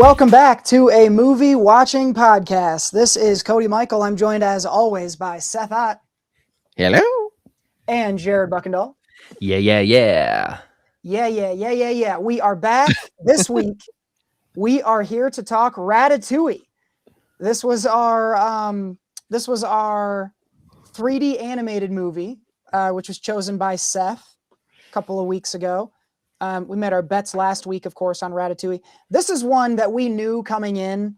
Welcome back to a movie watching podcast. This is Cody Michael. I'm joined as always by Seth Ott. Hello. And Jared Buckendahl. Yeah. Yeah. We are back this week. We are here to talk Ratatouille. This was our 3D animated movie, which was chosen by Seth a couple of weeks ago. We made our bets last week, of course, on Ratatouille. This is one that we knew coming in.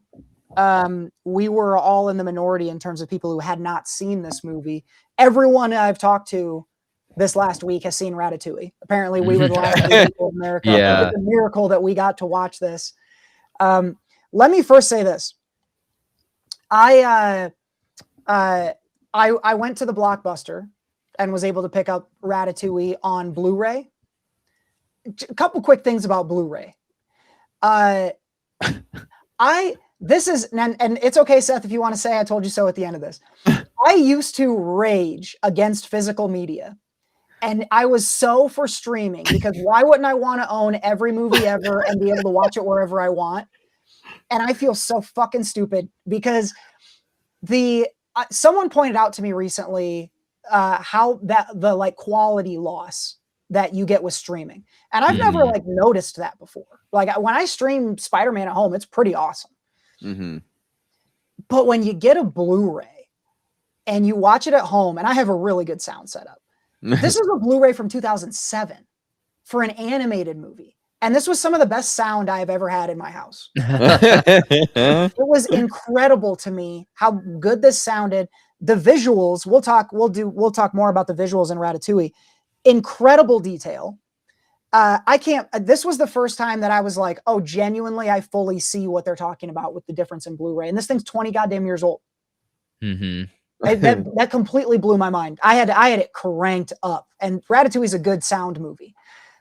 We were all in the minority in terms of people who had not seen this movie. Everyone I've talked to this last week has seen Ratatouille. Apparently, we were the last people in America. Yeah. It's a miracle that we got to watch this. Let me first say this. I went to the Blockbuster and was able to pick up Ratatouille on Blu-ray. A couple quick things about Blu-ray. This is, and it's okay, Seth, if you want to say I told you so at the end of this. I used to rage against physical media, and I was so for streaming, because why wouldn't I want to own every movie ever and be able to watch it wherever I want? And I feel so fucking stupid because someone pointed out to me recently how the like quality loss that you get with streaming. And I've never like noticed that before. Like when I stream Spider-Man at home, it's pretty awesome. Mm-hmm. But when you get a Blu-ray and you watch it at home, and I have a really good sound setup. This is a Blu-ray from 2007 for an animated movie. And this was some of the best sound I've ever had in my house. It was incredible to me how good this sounded. The visuals, we'll talk more about the visuals in Ratatouille. Incredible detail. This was the first time that I was like, oh, genuinely, I fully see what they're talking about with the difference in Blu-ray. And this thing's 20 goddamn years old. Mm-hmm. That completely blew my mind. I had it cranked up, and Ratatouille is a good sound movie.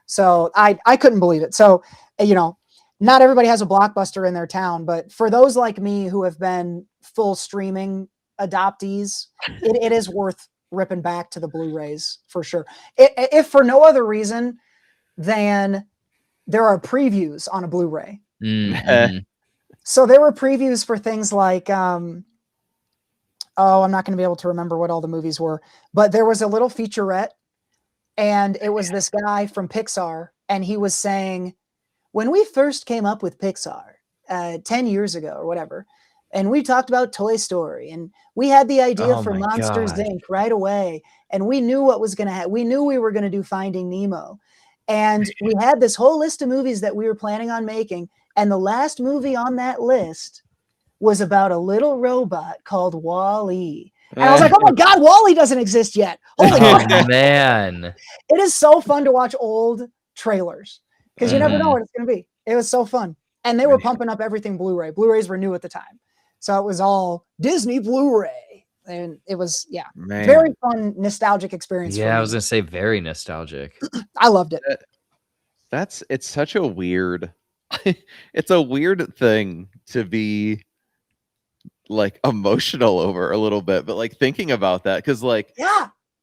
So I couldn't believe it. So, not everybody has a Blockbuster in their town, but for those like me who have been full streaming adoptees, it is worth ripping back to the Blu-rays for sure. If for no other reason than there are previews on a Blu-ray. Mm-hmm. So there were previews for things like, I'm not going to be able to remember what all the movies were, but there was a little featurette, and it was this guy from Pixar, and he was saying, when we first came up with Pixar 10 years ago or whatever, and we talked about Toy Story, and we had the idea for Monsters Inc. right away, and we knew what was going to happen. We knew we were going to do Finding Nemo, and we had this whole list of movies that we were planning on making, and the last movie on that list was about a little robot called Wall-E. And I was like, oh my God, Wall-E doesn't exist yet. Holy crap. Man. It is so fun to watch old trailers because you never know what it's going to be. It was so fun. And they were pumping up everything Blu-ray. Blu-rays were new at the time. So it was all Disney Blu-ray. And it was, very fun, nostalgic experience. Yeah, I was going to say very nostalgic. I loved it. It's such a weird, it's a weird thing to be like emotional over a little bit, but like thinking about that, because like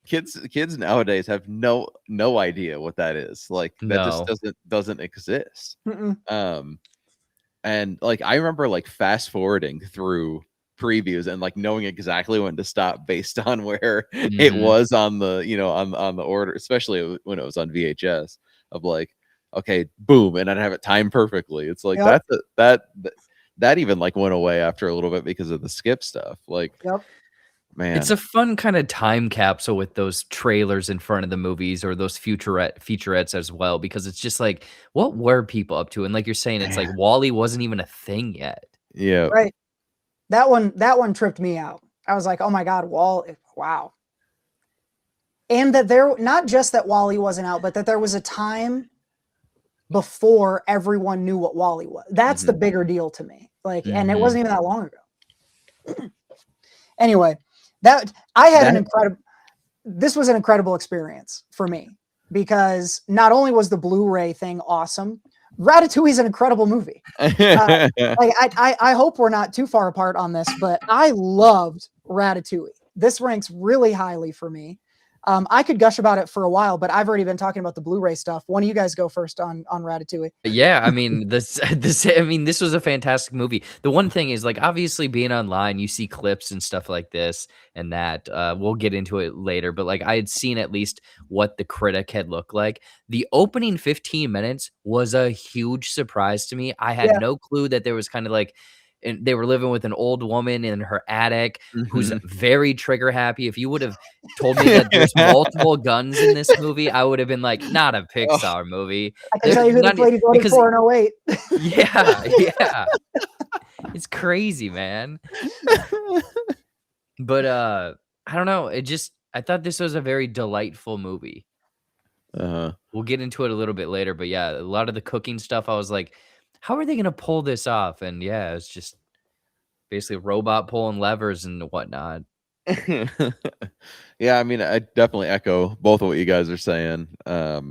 kids nowadays have no idea what that is. Like that just doesn't exist. And like I remember like fast forwarding through previews and like knowing exactly when to stop based on where it was on the on the order, especially when it was on VHS, of like, okay, boom, and I'd have it timed perfectly. It's like that even like went away after a little bit because of the skip stuff. Like, man, it's a fun kind of time capsule with those trailers in front of the movies or those featurettes as well, because it's just like, what were people up to? And like you're saying, it's like Wall-E wasn't even a thing yet. Yeah, right. That one tripped me out. I was like, oh my God, wow. And that not just that Wall-E wasn't out, but that there was a time before everyone knew what Wall-E was. That's the bigger deal to me. Like, and it wasn't even that long ago. Anyway, this was an incredible experience for me, because not only was the Blu-ray thing awesome, Ratatouille is an incredible movie. I hope we're not too far apart on this, but I loved Ratatouille. This ranks really highly for me. I could gush about it for a while, but I've already been talking about the Blu-ray stuff. One of you guys go first on Ratatouille. Yeah, I mean this was a fantastic movie. The one thing is, like, obviously being online, you see clips and stuff like this and that. We'll get into it later, but like I had seen at least what the critic had looked like. The opening 15 minutes was a huge surprise to me. I had Yeah. no clue that there was kind of like, and they were living with an old woman in her attic who's very trigger happy. If you would have told me that there's multiple guns in this movie, I would have been like, not a Pixar movie. I can tell you who this lady voted for in 08. Yeah. It's crazy, man. But I don't know. I thought this was a very delightful movie. We'll get into it a little bit later, but yeah, a lot of the cooking stuff, I was like, how are they gonna pull this off? And yeah, it's just basically a robot pulling levers and whatnot. Yeah, I mean, I definitely echo both of what you guys are saying. I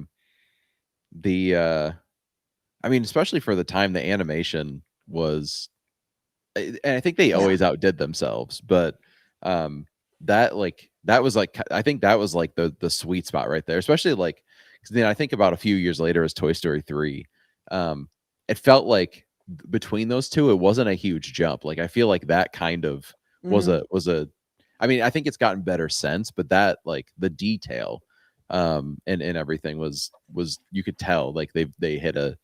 mean, especially for the time, the animation was, and I think they always outdid themselves, but that was like, I think that was like the sweet spot right there, especially like, because then I think about a few years later as Toy Story 3. It felt like between those two, it wasn't a huge jump. Like I feel like that kind of was a I mean, I think it's gotten better since, but that, like, the detail and everything was you could tell like they hit a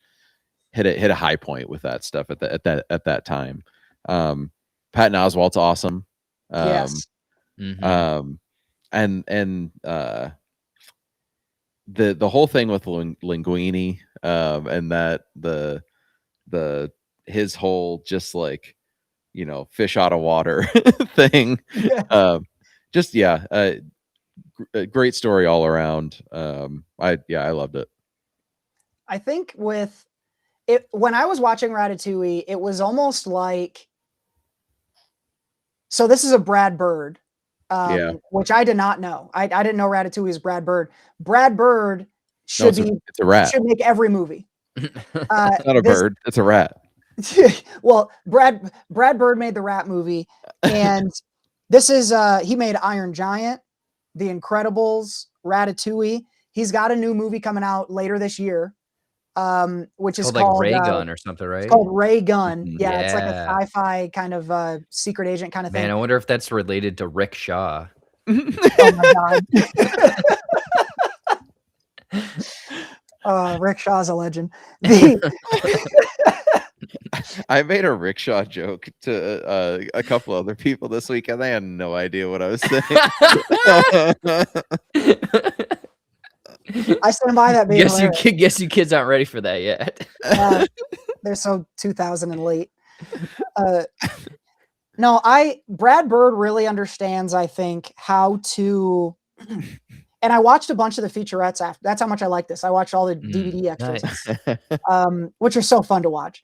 high point with that stuff at that time. Patton Oswalt's awesome. Yes. And the whole thing with Linguini, and that his whole just like, you know, fish out of water thing. A great story all around. I loved it. I think with it, when I was watching Ratatouille, it was almost like, so this is a Brad Bird, which I did not know. I didn't know Ratatouille is Brad Bird. Brad Bird it's a rat. Should make every movie. It's not a bird. It's a rat. Well, Brad Bird made the rat movie, and this is he made Iron Giant, The Incredibles, Ratatouille. He's got a new movie coming out later this year, which is called like Ray Gun or something, right? It's called Ray Gun. Yeah, it's like a sci-fi kind of secret agent kind of thing. Man, I wonder if that's related to Rick Shaw. Oh my god. Rick Shaw's a legend. I made a rickshaw joke to a couple other people this week, and they had no idea what I was saying. I stand by that. Guess you kids aren't ready for that yet. They're so 2000 and late. No, Brad Bird really understands, I think, how to. And I watched a bunch of the featurettes after. That's how much I like this. I watched all the DVD extras, nice. Which are so fun to watch.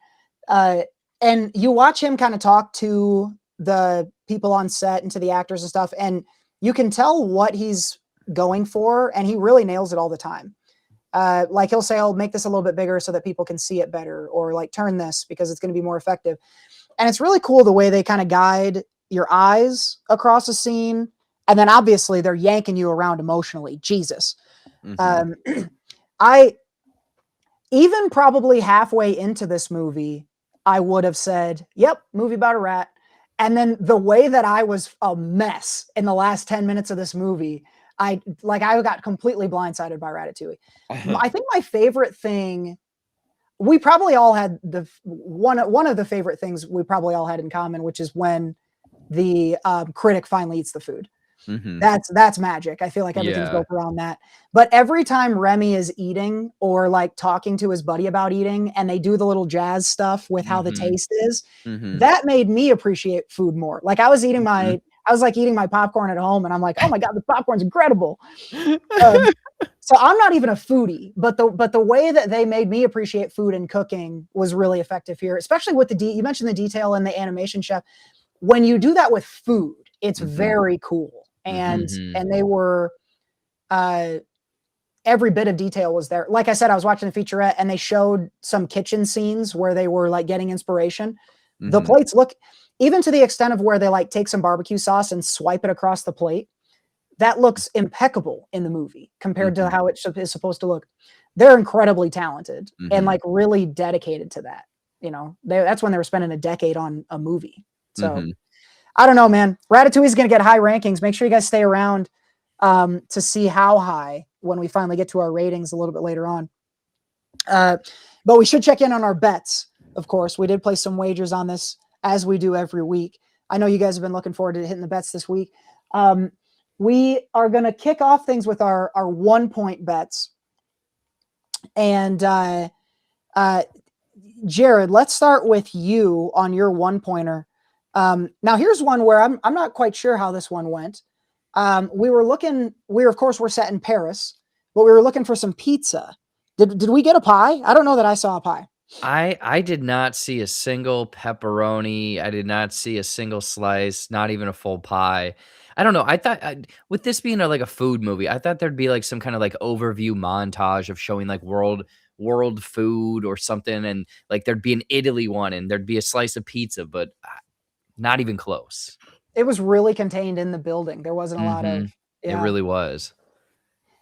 And you watch him kind of talk to the people on set and to the actors and stuff, and you can tell what he's going for, and he really nails it all the time. Like he'll say, "I'll make this a little bit bigger so that people can see it better," or like turn this because it's going to be more effective. And it's really cool the way they kind of guide your eyes across a scene. And then obviously they're yanking you around emotionally. Jesus. I even probably halfway into this movie, I would have said, yep, movie about a rat. And then the way that I was a mess in the last 10 minutes of this movie, I got completely blindsided by Ratatouille. I think my favorite thing, we probably all had one of the favorite things we probably all had in common, which is when the critic finally eats the food. That's magic. I feel like everything's built around that. But every time Remy is eating or like talking to his buddy about eating, and they do the little jazz stuff with how the taste is, that made me appreciate food more. Like I was eating my popcorn at home, and I'm like, oh my god, the popcorn's incredible. So I'm not even a foodie, but the way that they made me appreciate food and cooking was really effective here, especially with you mentioned the detail in the animation, chef. When you do that with food, it's very cool. And they were every bit of detail was there. Like I said, I was watching the featurette, and they showed some kitchen scenes where they were like getting inspiration. The plates look, even to the extent of where they like take some barbecue sauce and swipe it across the plate. that looks impeccable in the movie compared to how it is supposed to look. They're incredibly talented and like really dedicated to that. You know, that's when they were spending a decade on a movie. So I don't know, man. Ratatouille is going to get high rankings. Make sure you guys stay around to see how high when we finally get to our ratings a little bit later on. But we should check in on our bets. Of course, we did place some wagers on this as we do every week. I know you guys have been looking forward to hitting the bets this week. We are going to kick off things with our 1-point bets. And Jared, let's start with you on your 1-pointer. Now here's one where I'm not quite sure how this one went. We're set in Paris, but we were looking for some pizza. Did we get a pie? I don't know that I saw a pie. I did not see a single pepperoni. I did not see a single slice, not even a full pie. I don't know. I thought with this being like a food movie, I thought there'd be like some kind of like overview montage of showing like world food or something, and like there'd be an Italy one and there'd be a slice of pizza, but not even close. It was really contained in the building. There wasn't a lot of. It really was.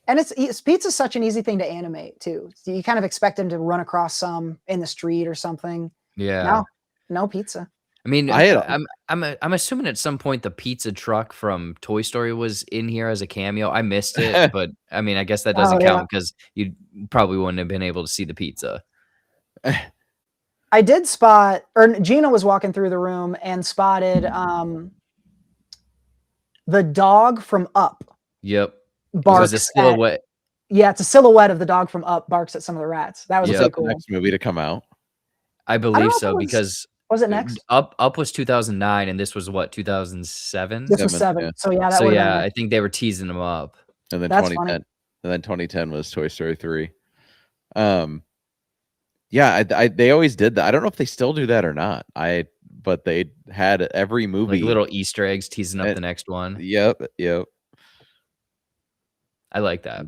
And pizza's such an easy thing to animate too. So you kind of expect him to run across some in the street or something. Yeah. No pizza. I mean, I'm assuming at some point the pizza truck from Toy Story was in here as a cameo. I missed it, but I mean, I guess that doesn't count because you probably wouldn't have been able to see the pizza. I did spot, or Gina was walking through the room and spotted the dog from Up. Yep. Barks a silhouette. It's a silhouette of the dog from Up barks at some of the rats. That was pretty cool. The next movie to come out. I believe so, because was it next? Up was 2009, and this was what, 2007? This was 7. Yeah. So yeah, I think they were teasing them up. And then 2010, and then 2010 was Toy Story 3. Yeah, they always did that. I don't know if they still do that or not. But they had every movie like little Easter eggs teasing up the next one. Yep. I like that.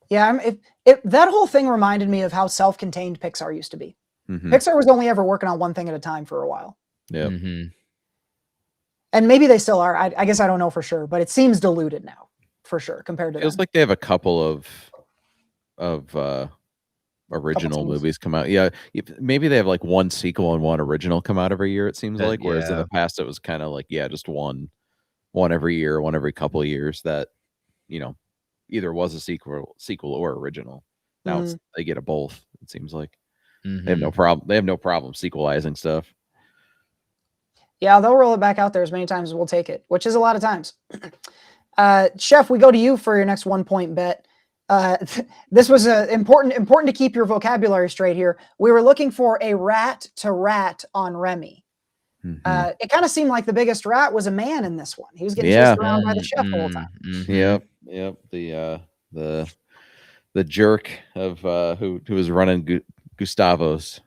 Yeah, that whole thing reminded me of how self-contained Pixar used to be. Pixar was only ever working on one thing at a time for a while. Yeah. And maybe they still are. I guess I don't know for sure, but it seems diluted now, for sure, compared to. Feels like they have a couple of original movies come out. Yeah, maybe they have like one sequel and one original come out every year. It seems like, whereas in the past it was kind of like just one every year, one every couple of years that either was a sequel or original. Now they get a both. It seems like they have no problem. They have no problem sequelizing stuff. Yeah, they'll roll it back out there as many times as we'll take it, which is a lot of times. Chef, we go to you for your next 1-point bet. This was important to keep your vocabulary straight here. We were looking for a rat to rat on Remy. It kind of seemed like the biggest rat was a man in this one. He was getting chased around by the chef the whole time. Yep. The jerk of who was running Gustavo's.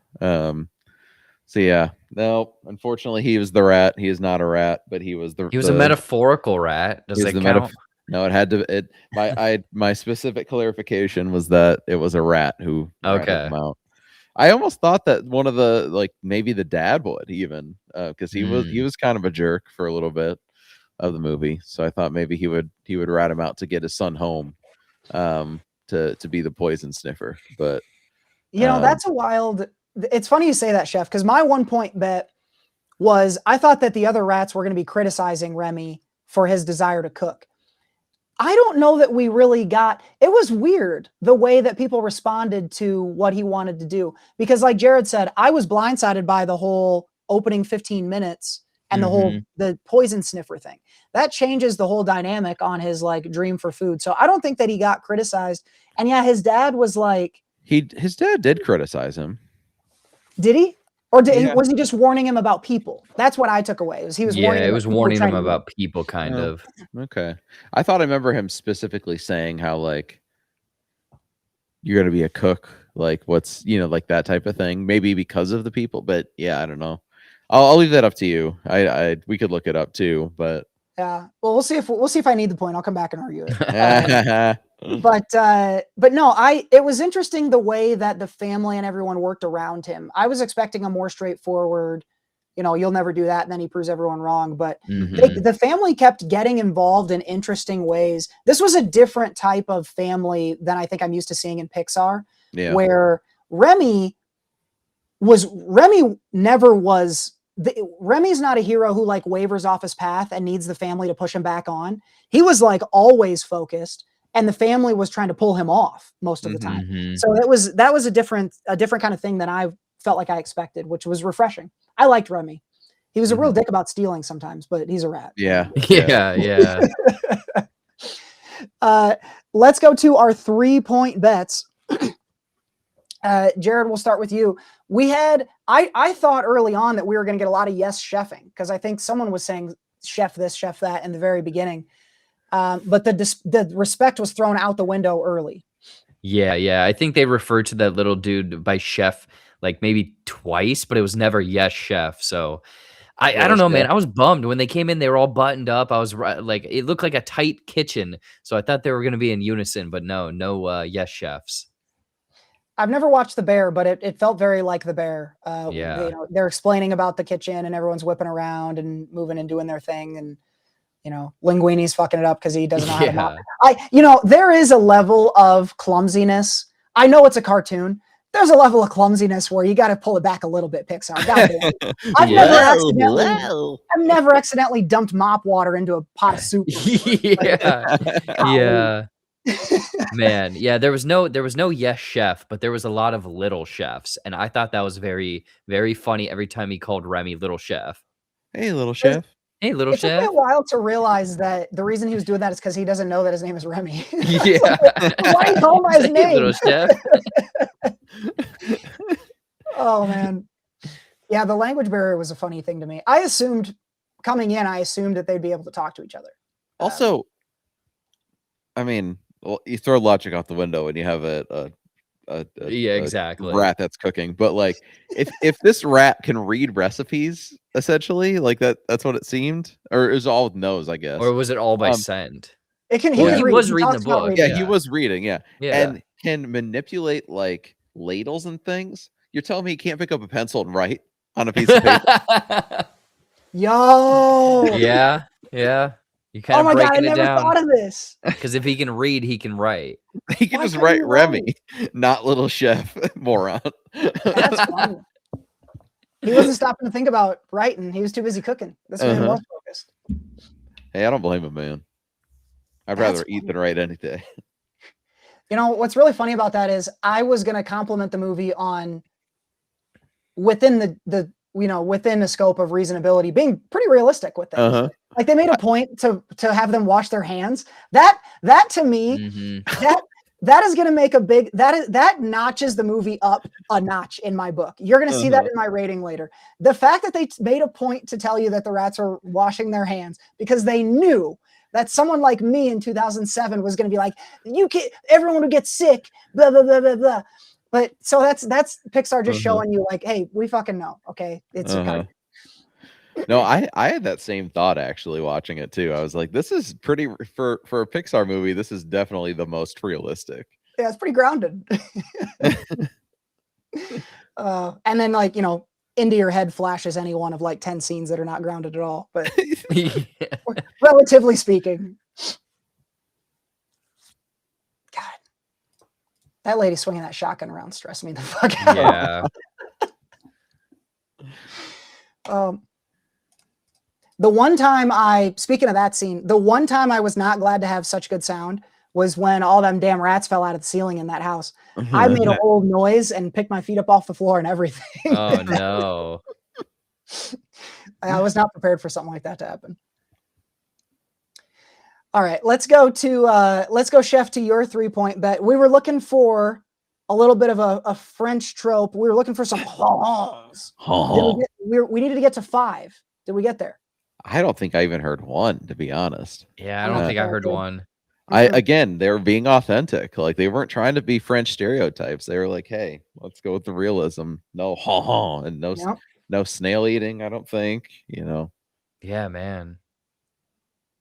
No, unfortunately, he was the rat. He is not a rat, but he was a metaphorical rat. Does that count? No, it had to. My specific clarification was that it was a rat who ratted him out. I almost thought that one of the maybe the dad would even because he was kind of a jerk for a little bit of the movie. So I thought maybe he would rat him out to get his son home to be the poison sniffer. But that's a wild. It's funny you say that, Chef, because my 1-point bet was I thought that the other rats were going to be criticizing Remy for his desire to cook. I don't know that we really got, it was weird the way that people responded to what he wanted to do. Because like Jared said, I was blindsided by the whole opening 15 minutes and the poison sniffer thing. That changes the whole dynamic on his dream for food. So I don't think that he got criticized. And yeah, his dad was his dad did criticize him. Did he? Or was he just warning him about people? That's what I took away. He was warning him about people, kind of. Okay. I thought I remember him specifically saying how you're gonna be a cook, what's that type of thing. Maybe because of the people, but yeah, I don't know. I'll leave that up to you. We could look it up too, but yeah. Well, we'll see if I need the point. I'll come back and argue it. But no, it was interesting the way that the family and everyone worked around him. I was expecting a more straightforward, you'll never do that. And then he proves everyone wrong. But Mhm. the family kept getting involved in interesting ways. This was a different type of family than I think I'm used to seeing in Pixar, Yeah. where Remy never was. Remy's not a hero who like wavers off his path and needs the family to push him back on. He was like always focused, and the family was trying to pull him off most of the time. Mhm. So that was a different kind of thing than I felt like I expected, which was refreshing. I liked Remy. He was a real dick about stealing sometimes, but he's a rat. Yeah. Yeah. Let's go to our 3-point bets. Jared, we'll start with you. I thought early on that we were going to get a lot of yes chefing, because I think someone was saying chef this, chef that in the very beginning. But the respect was thrown out the window early. Yeah. I think they referred to that little dude by chef like maybe twice, but it was never yes chef. So I don't know, man. I was bummed when they came in. They were all buttoned up. I was like, it looked like a tight kitchen, so I thought they were going to be in unison. But no, yes chefs. I've never watched The Bear, but it felt very like The Bear. Yeah. They're explaining about the kitchen, and everyone's whipping around and moving and doing their thing, and Linguini's fucking it up because he doesn't know how to mop. There is a level of clumsiness. I know it's a cartoon. There's a level of clumsiness where you got to pull it back a little bit, Pixar. I've never accidentally dumped mop water into a pot of soup. Yeah. Man, yeah, there was no yes chef, but there was a lot of little chefs, and I thought that was very, very funny every time he called Remy little chef. Hey, little chef. Hey, little It chef. took me a while to realize that the reason he was doing that is because he doesn't know that his name is Remy. Yeah. Why are you calling by his Hey, name? little chef. Oh man. Yeah, the language barrier was a funny thing to me. Coming in, I assumed that they'd be able to talk to each other. Also, I mean, well, you throw logic out the window and you have a exactly rat that's cooking. But like, if this rat can read recipes, essentially, like that's what it seemed, or it was all with nose, I guess. Or was it all by scent? It can. He was reading the book. Yeah, he was reading. Yeah, yeah, and can manipulate like ladles and things. You're telling me he can't pick up a pencil and write on a piece of paper? Yo. Yeah. You kind of breaking God, I it never down. thought of this. Because if he can read, he can write. He can just write Remy, not little chef, moron. That's funny. He wasn't stopping to think about writing. He was too busy cooking. This man was focused. Hey, I don't blame him, man. I'd rather eat than write any day. What's really funny about that is I was going to compliment the movie on within within the scope of reasonability, being pretty realistic with things. Like they made a point to have them wash their hands. That to me, that is going to make that notches the movie up a notch in my book. You're going to see that in my rating later. The fact that they made a point to tell you that the rats are washing their hands because they knew that someone like me in 2007 was going to be like, everyone who gets sick, blah, blah, blah, blah, blah. But so that's Pixar just showing you like, hey, we fucking know. Okay. It's No, I had that same thought actually watching it too. I was like, this is pretty for a Pixar movie. This is definitely the most realistic. Yeah, it's pretty grounded. And then like, into your head flashes any one of like 10 scenes that are not grounded at all, but relatively speaking. God, that lady swinging that shotgun around stressed me the fuck out. Yeah. The one time speaking of that scene, the one time I was not glad to have such good sound was when all them damn rats fell out of the ceiling in that house. I made a whole noise and picked my feet up off the floor and everything. Oh no. I was not prepared for something like that to happen. All right, let's go chef to your 3-point bet. We were looking for a little bit of a French trope. We were looking for some hongs. We needed to get to 5. Did we get there? I don't think I even heard one, to be honest. Yeah, I don't think I heard one. Again, they were being authentic. Like they weren't trying to be French stereotypes. They were like, hey, let's go with the realism. No and no snail eating, I don't think, Yeah, man.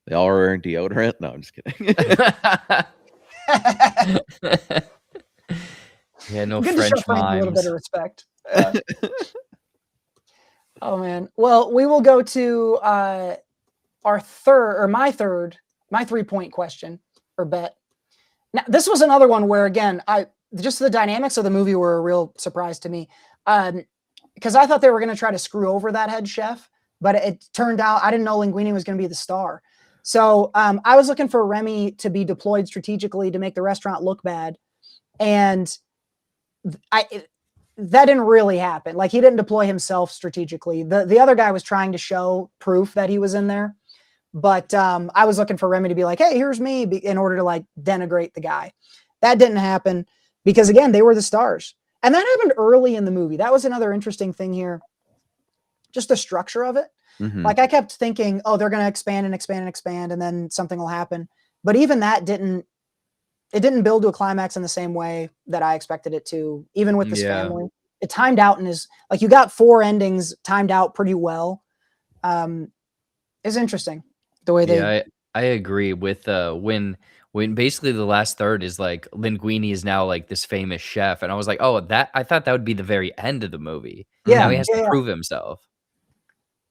They all were wearing deodorant. No, I'm just kidding. Yeah, no Good French to show Frank a little bit mimes. of respect. Oh man. Well, we will go to our my 3-point question or bet. Now, this was another one where again, just the dynamics of the movie were a real surprise to me. Because I thought they were going to try to screw over that head chef, but it turned out I didn't know Linguini was going to be the star. So I was looking for Remy to be deployed strategically to make the restaurant look bad, and that didn't really happen. Like, he didn't deploy himself strategically. The other guy was trying to show proof that he was in there, but I was looking for Remy to be like, "Hey, here's me," in order to like denigrate the guy. That didn't happen because again, they were the stars. And that happened early in the movie. That was another interesting thing here. Just the structure of it. Mhm. Like, I kept thinking, oh, they're going to expand and expand and expand, and then something will happen. But even that didn't build to a climax in the same way that I expected it to, even with this family. It timed out and is like, you got 4 endings timed out pretty well. It's interesting the way they. I agree with when basically the last third is like Linguini is now like this famous chef, and I was like, oh, that I thought that would be the very end of the movie. Yeah, Now he has to yeah. prove himself.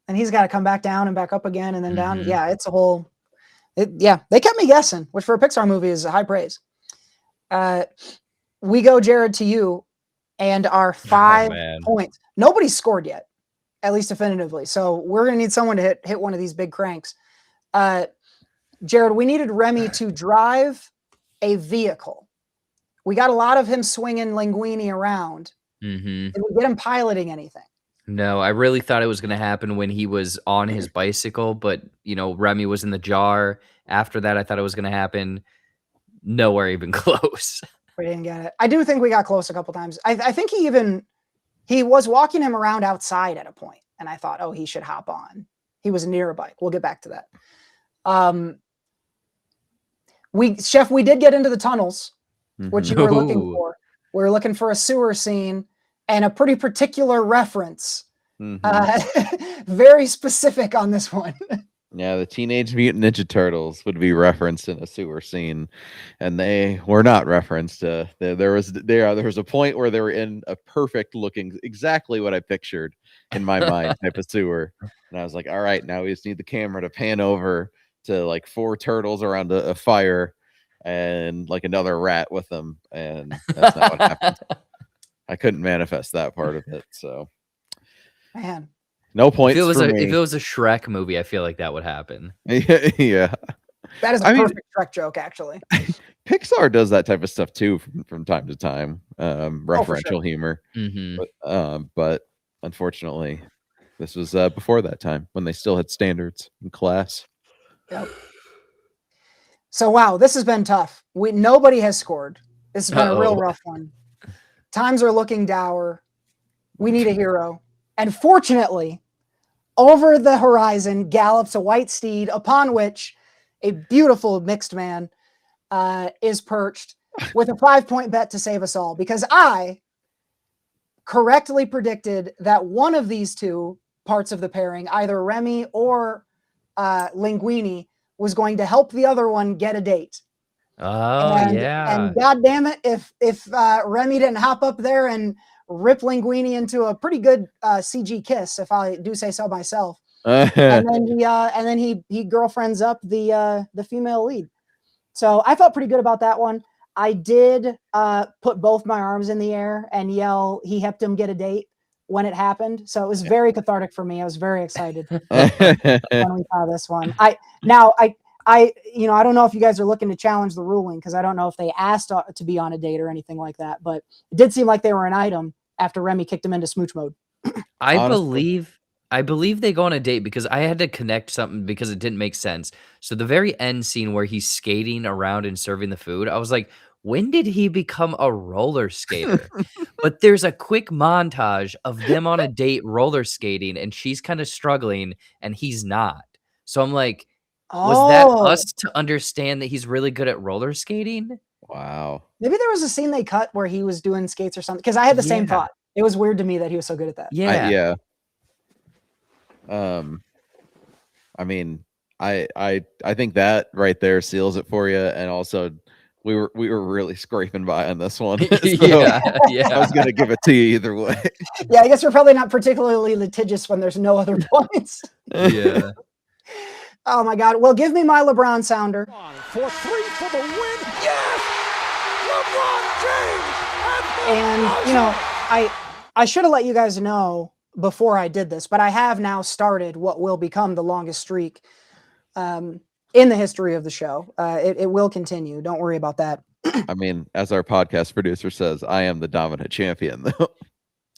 And he's got to come back down and back up again and then down. Mhm. Yeah, it's a whole. Yeah, they kept me guessing, which for a Pixar movie is a high praise. We go, Jared, to you, and our 5 man. points. Nobody's scored yet, at least definitively. So we're gonna need someone to hit one of these big cranks. Jared, we needed Remy to drive a vehicle. We got a lot of him swinging Linguini around. Mhm. Did we get him piloting anything? No, I really thought it was gonna happen when he was on his bicycle, but, you know, Remy was in the jar. After that, I thought it was gonna happen. Nowhere even close. We didn't get it. I do think we got close a couple times. I think he was walking him around outside at a point, and I thought, oh, he should hop on. He was near a bike. We'll get back to that. We did get into the tunnels, which you were looking Ooh. for. We were looking for a sewer scene and a pretty particular reference. Very specific on this one. Yeah, the Teenage Mutant Ninja Turtles would be referenced in a sewer scene, and they were not referenced. There was a point where they were in a perfect looking, exactly what I pictured in my mind type of sewer, and I was like, all right, now we just need the camera to pan over to like 4 turtles around a fire and like another rat with them, and that's not what happened. I couldn't manifest that part of it, so Man. no points If for me. it was a Shrek movie, I feel like that would happen. Yeah. That is a perfect Shrek joke, actually. Pixar does that type of stuff too from time to time, referential humor. But unfortunately, this was before that time when they still had standards and class. Yep. So wow, this has been tough. Nobody has scored. This has been a real rough one. Times are looking dour. We need a hero. And fortunately, over the horizon gallops a white steed upon which a beautiful mixed man is perched with a 5-point bet to save us all, because I correctly predicted that one of these 2 parts of the pairing, either Remy or Linguini, was going to help the other one get a date. Oh, And God damn it, if Remy didn't hop up there and rip Linguini into a pretty good CG kiss, if I do say so myself. And then he girlfriends up the female lead. So I felt pretty good about that one. I did put both my arms in the air and yell, "He helped him get a date" when it happened. So it was very cathartic for me. I was very excited when we saw this one. I don't know if you guys are looking to challenge the ruling, because I don't know if they asked to be on a date or anything like that, but it did seem like they were an item after Remy kicked him into smooch mode. I believe they go on a date because I had to connect something because it didn't make sense. So the very end scene where he's skating around and serving the food, I was like, when did he become a roller skater? But there's a quick montage of them on a date roller skating, and she's kind of struggling and he's not. So I'm like, was that us to understand that he's really good at roller skating? Wow. Maybe there was a scene they cut where he was doing skates or something, because I had the same thought. It was weird to me that he was so good at that. Yeah. I mean, I think that right there seals it for you, and also we were really scraping by on this one. Yeah, I yeah. was gonna give it to you either way. Yeah, I guess we're probably not particularly litigious when there's no other points. Yeah. Oh my God. Well, give me my LeBron sounder. For 3 for the win. Yes! LeBron James! And, you know, I should have let you guys know before I did this, but I have now started what will become the longest streak in the history of the show. It will continue. Don't worry about that. I mean, as our podcast producer says, I am the dominant champion, though.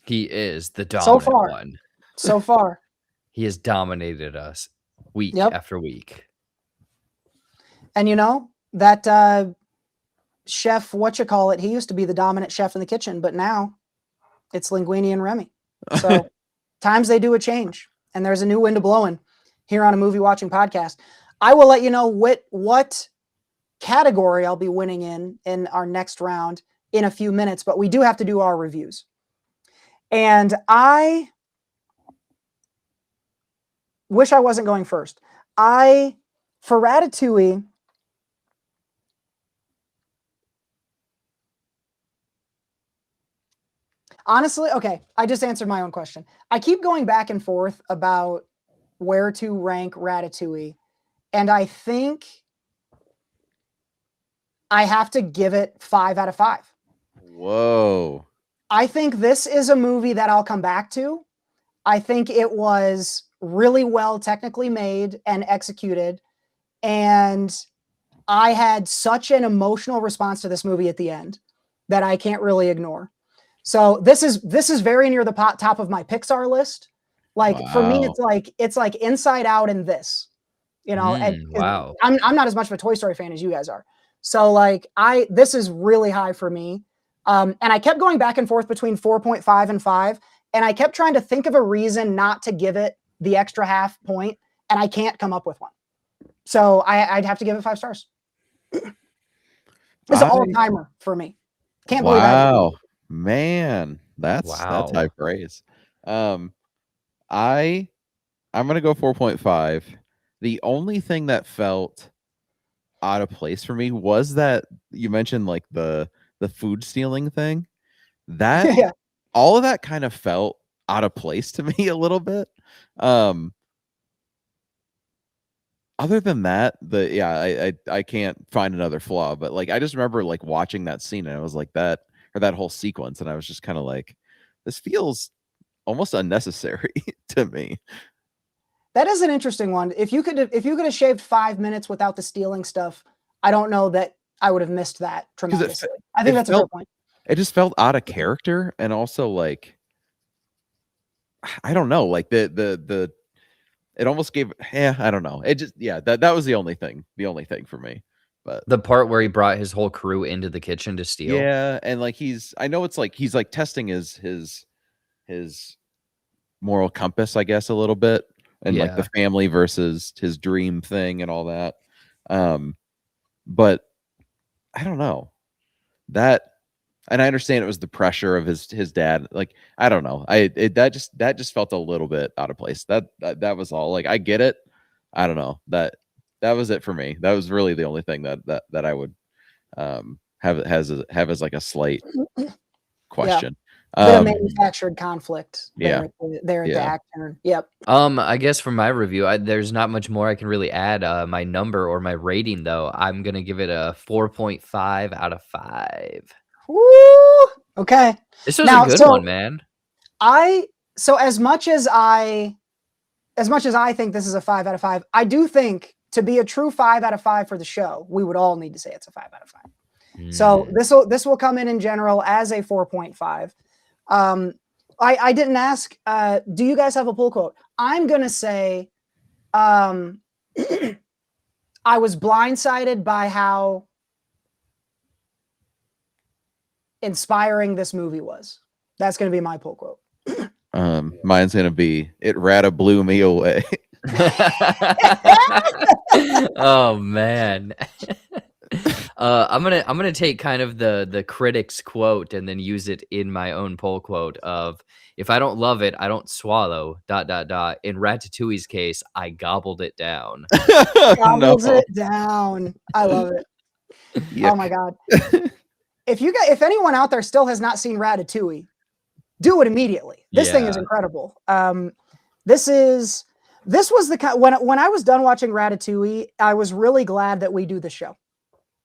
He is the So dominant far. one. So far. He has dominated us week Yep. after week. And you know, that chef, he used to be the dominant chef in the kitchen, but now it's Linguini and Remy. So times they do a change, and there's a new wind blowing here on a movie watching podcast. I will let you know what category I'll be winning in our next round in a few minutes, but we do have to do our reviews. And I wish I wasn't going first. For Ratatouille, honestly, okay, I just answered my own question. I keep going back and forth about where to rank Ratatouille, and I think I have to give it 5 out of 5. Whoa. I think this is a movie that I'll come back to. I think it was really well technically made and executed, and I had such an emotional response to this movie at the end that I can't really ignore. So this is very near the top of my Pixar list. Like for me, it's like Inside Out and this, you know. Wow. I'm not as much of a Toy Story fan as you guys are. So like this is really high for me. And I kept going back and forth between 4.5 and 5. And I kept trying to think of a reason not to give it the extra half point. And I can't come up with one. So I'd have to give it 5 stars. It's an all-timer for me. Can't believe that. Wow, man, that's high praise. I'm gonna go 4.5. The only thing that felt out of place for me was that you mentioned like the food stealing thing. That Yeah. all of that kind of felt out of place to me a little bit. Other than that, I can't find another flaw, but like I just remember like watching that scene and I was like that whole sequence, and I was just kind of like, this feels almost unnecessary to me. That is an interesting one. If you could have shaved 5 minutes without the stealing stuff, I don't know that I would have missed that tremendously. I think that's a fair point. It just felt out of character, and also like I don't know, like the it almost gave I don't know. It just that was the only thing for me. But the part where he brought his whole crew into the kitchen to steal. Yeah, and like I know it's like he's like testing his moral compass, I guess, a little bit, and like the family versus his dream thing and all that. But I don't know that, and I understand it was the pressure of his dad. Like I don't know, that just felt a little bit out of place. That was all. Like I get it. I don't know, that was it for me. That was really the only thing that I would have as like a slight question. A manufactured conflict there at the act turn. Yep. I guess for my review, there's not much more I can really add. My number or my rating, though, I'm gonna give it a 4.5 out of 5. Woo! Okay. This was a good one, man. So as much as I think this is a 5 out of 5, I do think to be a true 5 out of 5 for the show, we would all need to say it's a 5 out of 5. So this will come in general as a 4.5. I didn't ask, do you guys have a pull quote? I'm going to say, I was blindsided by how inspiring this movie was. That's going to be my pull quote. Mine's going to be, it rata blew me away. Oh man. I'm gonna take kind of the critic's quote and then use it in my own poll quote of, if I don't love it, I don't swallow ... In Ratatouille's case, I gobbled it down. Gobbles it down. I love it. Oh my God. If anyone out there still has not seen Ratatouille, do it immediately. This thing is incredible. This was the kind when I was done watching Ratatouille, I was really glad that we do the show.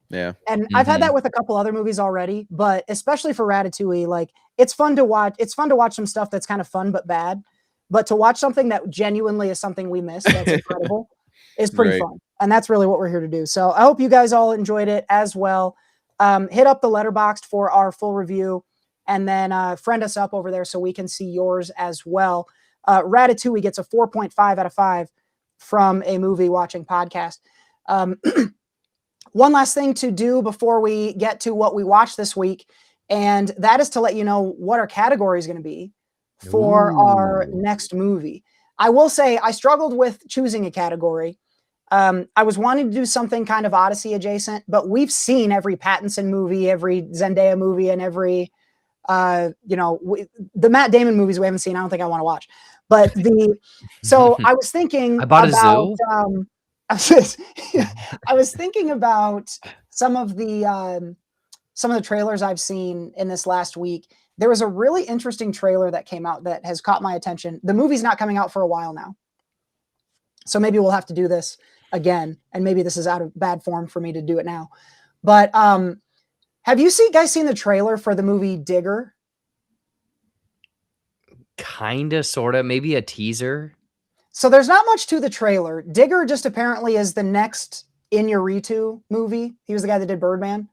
Yeah. And I've had that with a couple other movies already, but especially for Ratatouille, like it's fun to watch. It's fun to watch some stuff that's kind of fun but bad. But to watch something that genuinely is something we miss, that's incredible, is pretty fun. And that's really what we're here to do. So I hope you guys all enjoyed it as well. Hit up the Letterboxd for our full review, and then friend us up over there so we can see yours as well. Ratatouille gets a 4.5 out of 5 from a movie watching podcast. One last thing to do before we get to what we watched this week, and that is to let you know what our category is going to be for our next movie. I will say I struggled with choosing a category. I was wanting to do something kind of Odyssey adjacent, but we've seen every Pattinson movie, every Zendaya movie, and every, the Matt Damon movies we haven't seen. I don't think I want to watch. But so I was thinking I bought a zoo. I was thinking about some of the trailers I've seen in this last week. There was a really interesting trailer that came out that has caught my attention. The movie's not coming out for a while now, so maybe we'll have to do this again, and maybe this is out of bad form for me to do it now. But have you guys seen the trailer for the movie Digger? Kinda, sorta, maybe a teaser. So there's not much to the trailer. Digger just apparently is the next Iñárritu movie. He was the guy that did Birdman,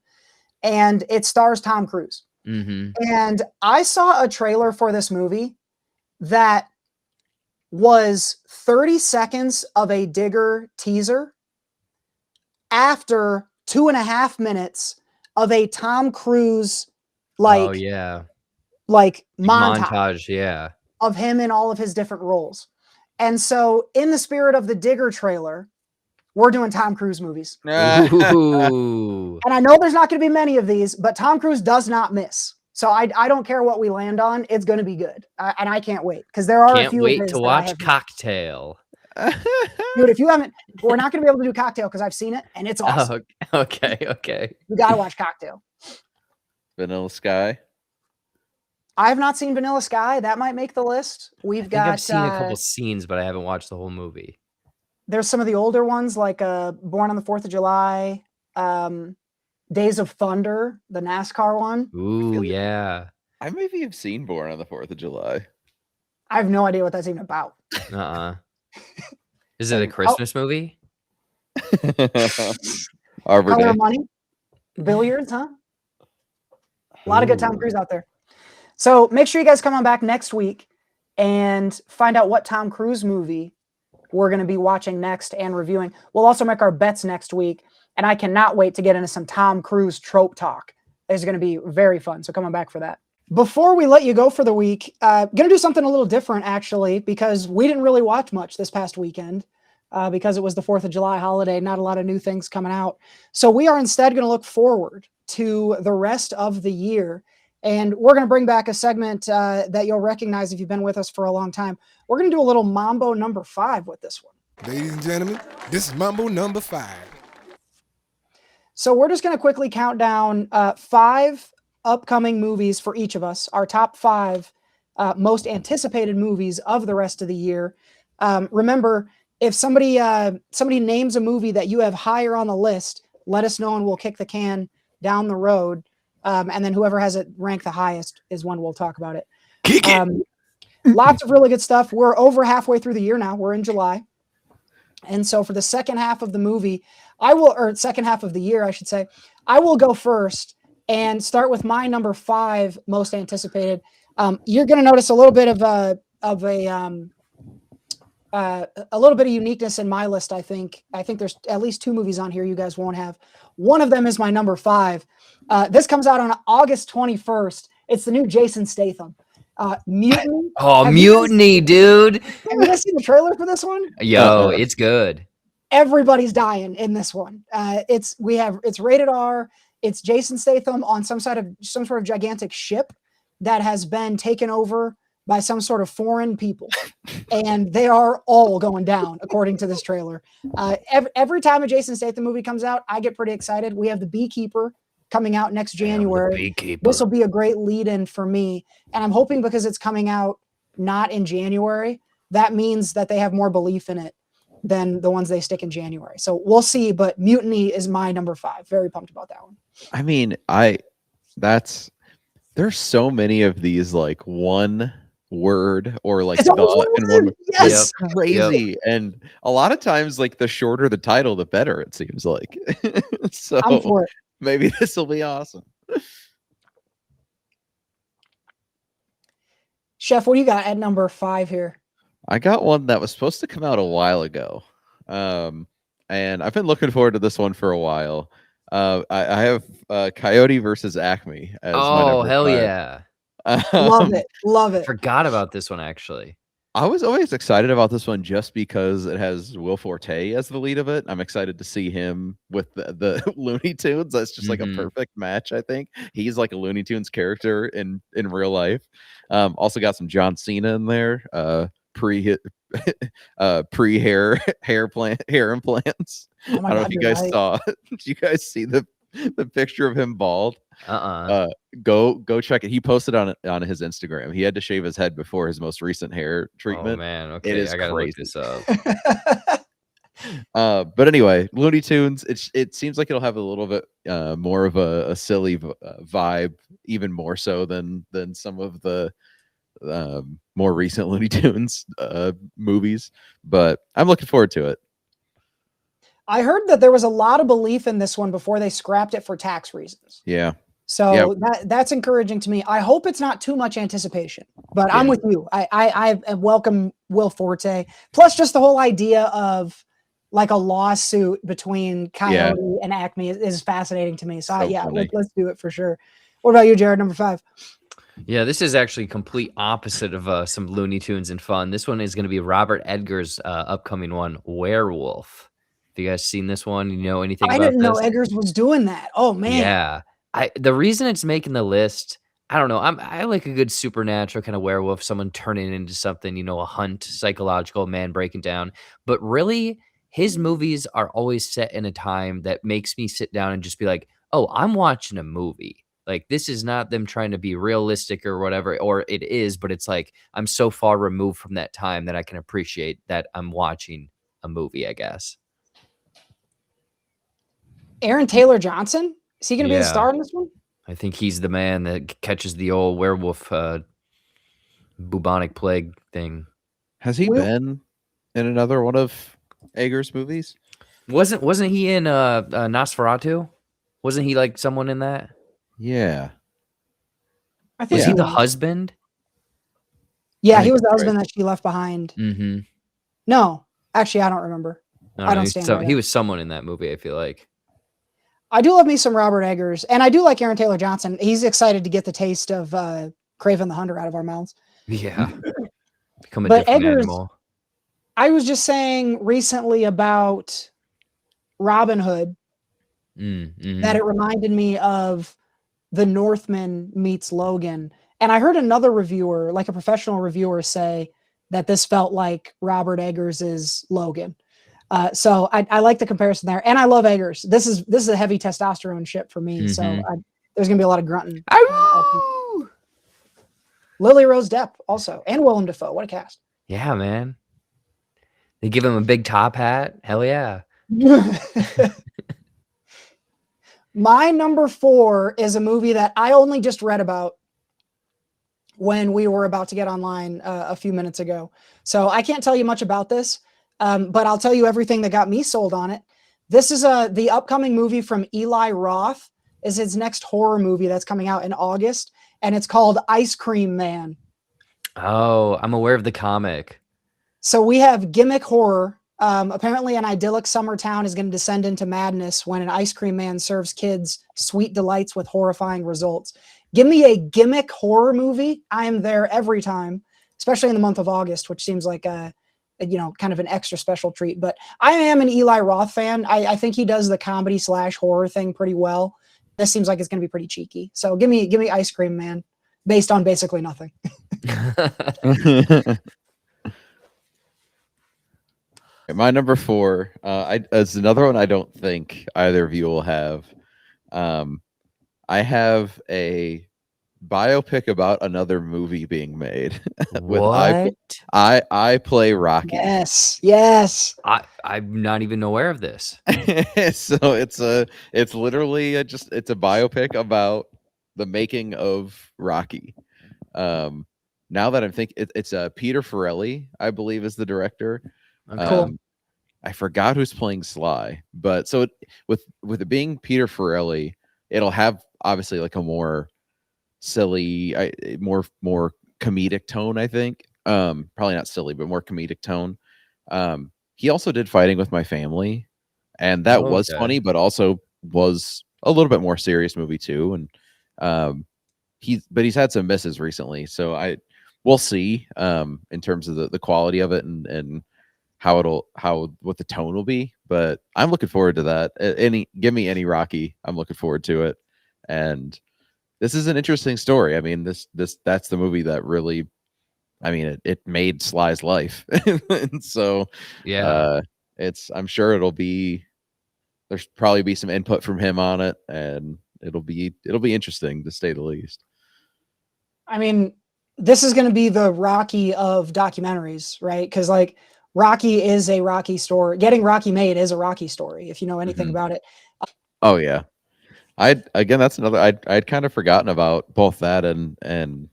and it stars Tom Cruise. And I saw a trailer for this movie that was 30 seconds of a Digger teaser after 2.5 minutes of a Tom Cruise montage of him in all of his different roles. And so in the spirit of the Digger trailer, we're doing Tom Cruise movies. Ooh. And I know there's not going to be many of these, but Tom Cruise does not miss. So I don't care what we land on. It's going to be good. And I can't wait because there are a few. Can't wait to watch Cocktail. Dude, if you haven't, we're not going to be able to do Cocktail because I've seen it and it's awesome. Oh, okay. You got to watch Cocktail. Vanilla Sky. I have not seen Vanilla Sky. That might make the list. I've seen a couple scenes, but I haven't watched the whole movie. There's some of the older ones like Born on the 4th of July, Days of Thunder, the NASCAR one. Ooh, yeah. I maybe have seen Born on the 4th of July. I have no idea what that's even about. Is it a Christmas movie? Arbor Color Day. of Money, Billiards, huh? A lot of good Tom Cruise out there. So make sure you guys come on back next week and find out what Tom Cruise movie we're going to be watching next and reviewing. We'll also make our bets next week, and I cannot wait to get into some Tom Cruise trope talk. It's going to be very fun, so come on back for that. Before we let you go for the week, going to do something a little different, actually, because we didn't really watch much this past weekend because it was the 4th of July holiday, not a lot of new things coming out. So we are instead going to look forward to the rest of the year. And we're going to bring back a segment that you'll recognize if you've been with us for a long time. We're going to do a little Mambo number 5 with this one. Ladies and gentlemen, this is Mambo number 5. So we're just going to quickly count down 5 upcoming movies for each of us, our top 5 most anticipated movies of the rest of the year. Remember, if somebody names a movie that you have higher on the list, let us know and we'll kick the can down the road. And then whoever has it ranked the highest is when we'll talk about it. Kick it. Lots of really good stuff. We're over halfway through the year now. We're in July. And so for the second half of the movie, second half of the year, I should say, I will go first and start with my number 5 most anticipated. You're going to notice a little bit of a little bit of uniqueness in my list. I think there's at least 2 movies on here you guys won't have. One of them is my number 5. This comes out on August 21st. It's the new Jason Statham. Mutiny. Oh, Mutiny, dude. Have you guys seen the trailer for this one? Yo, it's good. Everybody's dying in this one. It's rated R. It's Jason Statham on some sort of gigantic ship that has been taken over by some sort of foreign people, and they are all going down according to this trailer. Every time a Jason Statham movie comes out, I get pretty excited. We have The Beekeeper coming out next January. This will be a great lead-in for me, and I'm hoping because it's coming out not in January, that means that they have more belief in it than the ones they stick in January. So we'll see, but Mutiny is my number 5. Very pumped about that one. I mean, there's so many of these like one word or like It's almost one and word. one. Yes. It's crazy. And a lot of times, like the shorter the title, the better it seems like. So I'm for it. maybe this will be awesome. Chef, what do you got at number 5 here? I got one that was supposed to come out a while ago. And I've been looking forward to this one for a while. I have Coyote versus Acme as my number hell 5. yeah. Love it. Love it. Forgot about this one, actually. I was always excited about this one just because it has Will Forte as the lead of it. I'm excited to see him with the Looney Tunes. That's just like a perfect match, I think. He's like a Looney Tunes character in real life. Also got some John Cena in there. Pre hair implants. Oh my I don't know God, if you you're guys right. saw. Did you guys see the picture of him bald? Go check it. He posted on his Instagram. He had to shave his head before his most recent hair treatment. Oh man, okay, It is I gotta crazy. look this up. But anyway, Looney Tunes. It seems like it'll have a little bit more of a silly vibe, even more so than some of the more recent Looney Tunes movies. But I'm looking forward to it. I heard that there was a lot of belief in this one before they scrapped it for tax reasons. Yeah. So that's encouraging to me. I hope it's not too much anticipation, but I'm with you. I welcome Will Forte. Plus, just the whole idea of like a lawsuit between Coyote and Acme is fascinating to me. So let's do it for sure. What about you, Jared? Number 5. Yeah, this is actually complete opposite of some Looney Tunes and fun. This one is going to be Robert Eggers' upcoming one, Werewolf. Have you guys seen this one? You know anything about this? I didn't know Eggers was doing that. Oh man. Yeah. The reason it's making the list, I don't know. I like a good supernatural kind of werewolf, someone turning into something, you know, a hunt, psychological man breaking down. But really, his movies are always set in a time that makes me sit down and just be like, oh, I'm watching a movie. Like, this is not them trying to be realistic or whatever, or it is, but it's like I'm so far removed from that time that I can appreciate that I'm watching a movie, I guess. Aaron Taylor Johnson? Is he going to be the star in this one? I think he's the man that catches the old werewolf bubonic plague thing. Has he been in another one of Eggers' movies? Wasn't he in Nosferatu? Wasn't he like someone in that? Yeah. I think was he the husband? Yeah, he was the husband that she left behind. Mm-hmm. No, actually, I don't remember. I don't stand. He was someone in that movie, I feel like. I do love me some Robert Eggers, and I do like Aaron Taylor Johnson. He's excited to get the taste of Kraven the Hunter out of our mouths. Yeah. Become a different animal. I was just saying recently about Robin Hood that it reminded me of The Northman meets Logan. And I heard another reviewer, like a professional reviewer, say that this felt like Robert Eggers' Logan. So I like the comparison there, and I love Eggers. This is a heavy testosterone ship for me. So there's gonna be a lot of grunting. Lily Rose Depp also, and Willem Dafoe. What a cast! Yeah, man. They give him a big top hat. Hell yeah. My number 4 is a movie that I only just read about when we were about to get online a few minutes ago. So I can't tell you much about this. But I'll tell you everything that got me sold on it. This is the upcoming movie from Eli Roth. Is his next horror movie that's coming out in August, and it's called Ice Cream Man. Oh, I'm aware of the comic. So we have gimmick horror. Apparently an idyllic summer town is going to descend into madness when an ice cream man serves kids sweet delights with horrifying results. Give me a gimmick horror movie. I am there every time, especially in the month of August, which seems like kind of an extra special treat. But I am an Eli Roth fan. I think he does the comedy / horror thing pretty well. This seems like it's going to be pretty cheeky. So give me Ice Cream Man based on basically nothing. My number 4, it's another one I don't think either of you will have. I have a biopic about another movie being made with What? I Play Rocky. Yes. I'm not even aware of this. So it's literally it's a biopic about the making of Rocky. Now that I'm thinking, it's Peter Farrelly, I believe, is the director. Okay. Cool. I forgot who's playing Sly, but so with it being Peter Farrelly, it'll have obviously like a more silly, more comedic tone. I think, probably not silly, but more comedic tone. He also did Fighting with My Family, and that was Okay. funny, but also was a little bit more serious movie too. And he's had some misses recently, so we'll see in terms of the quality of it and what the tone will be. But I'm looking forward to that. Give me any Rocky, I'm looking forward to it. And this is an interesting story. I mean, that's the movie that really, I mean, it made Sly's life. And so Yeah. I'm sure there's probably be some input from him on it, and it'll be interesting to say the least. I mean, this is going to be the Rocky of documentaries, right? Because like Rocky is a Rocky story. Getting Rocky made is a Rocky story, if you know anything about it. Oh yeah. That's another, I'd kind of forgotten about both that and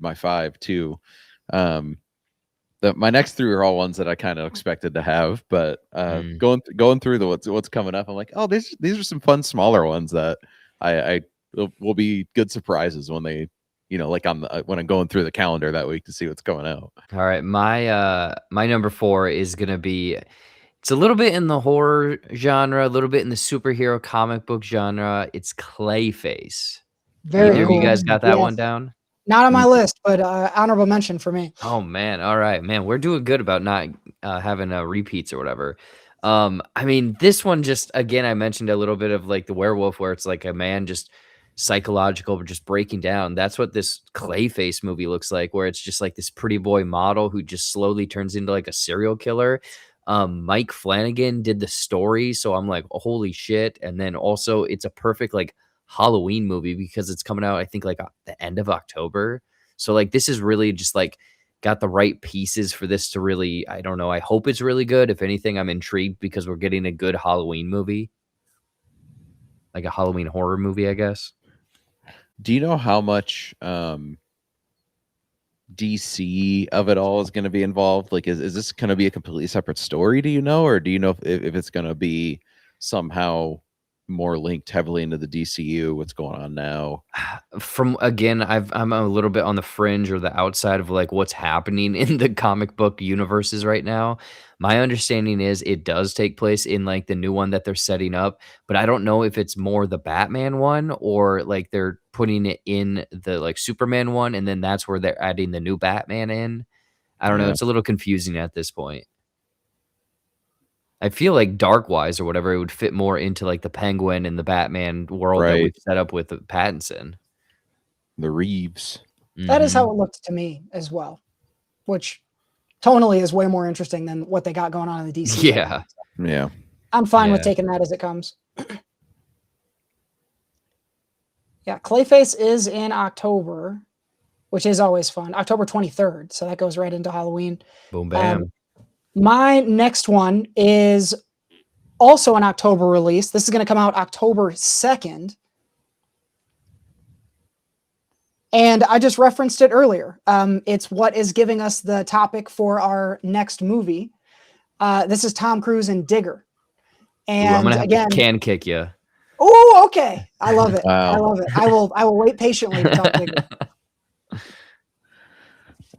my 5 too. My next 3 are all ones that I kind of expected to have, but going through what's coming up, I'm like, oh, these are some fun smaller ones that I will be good surprises when they, like when I'm going through the calendar that week to see what's coming out. All right. My number 4 is gonna be, it's a little bit in the horror genre, a little bit in the superhero comic book genre. It's Clayface. Very Either of you cool. guys got that one Yes. down? Not on my list, but honorable mention for me. Oh man, all right, man, we're doing good about not having repeats or whatever. I mean, this one just, again, I mentioned a little bit of like the werewolf, where it's like a man just psychological, just breaking down. That's what this Clayface movie looks like, where it's just like this pretty boy model who just slowly turns into like a serial killer. Mike Flanagan did the story, so I'm like, oh, holy shit! And then also, it's a perfect like Halloween movie because it's coming out, I think, like the end of October. So like this is really just like got the right pieces for this to really, I don't know, I hope it's really good. If anything, I'm intrigued because we're getting a good Halloween movie. Like a Halloween horror movie, I guess. Do you know how much DC of it all is going to be involved? Like, is this going to be a completely separate story? Do you know, or do you know if it's going to be somehow more linked heavily into the DCU? What's going on now? From, again, I'm a little bit on the fringe or the outside of like what's happening in the comic book universes right now. My understanding is it does take place in like the new one that they're setting up, but I don't know if it's more the Batman one or like they're putting it in the like Superman one, and then that's where they're adding the new Batman in. I don't know. Yeah. It's a little confusing at this point. I feel like Darkwise or whatever, it would fit more into like the Penguin and the Batman world that we've Right. set up with Pattinson. The Reeves. That is how Mhm. it looked to me as well, which tonally is way more interesting than what they got going on in the DC. Yeah. Yeah. I'm fine with Yeah. taking that as it comes. Yeah, Clayface is in October, which is always fun. October 23rd, so that goes right into Halloween. Boom, bam. My next one is also an October release. This is going to come out October 2nd. And I just referenced it earlier. It's what is giving us the topic for our next movie. This is Tom Cruise and Digger. Ooh, I'm And gonna have again, to can kick you. oh, okay. I love it. Wow. I love it. I will wait patiently to talk Digger. Best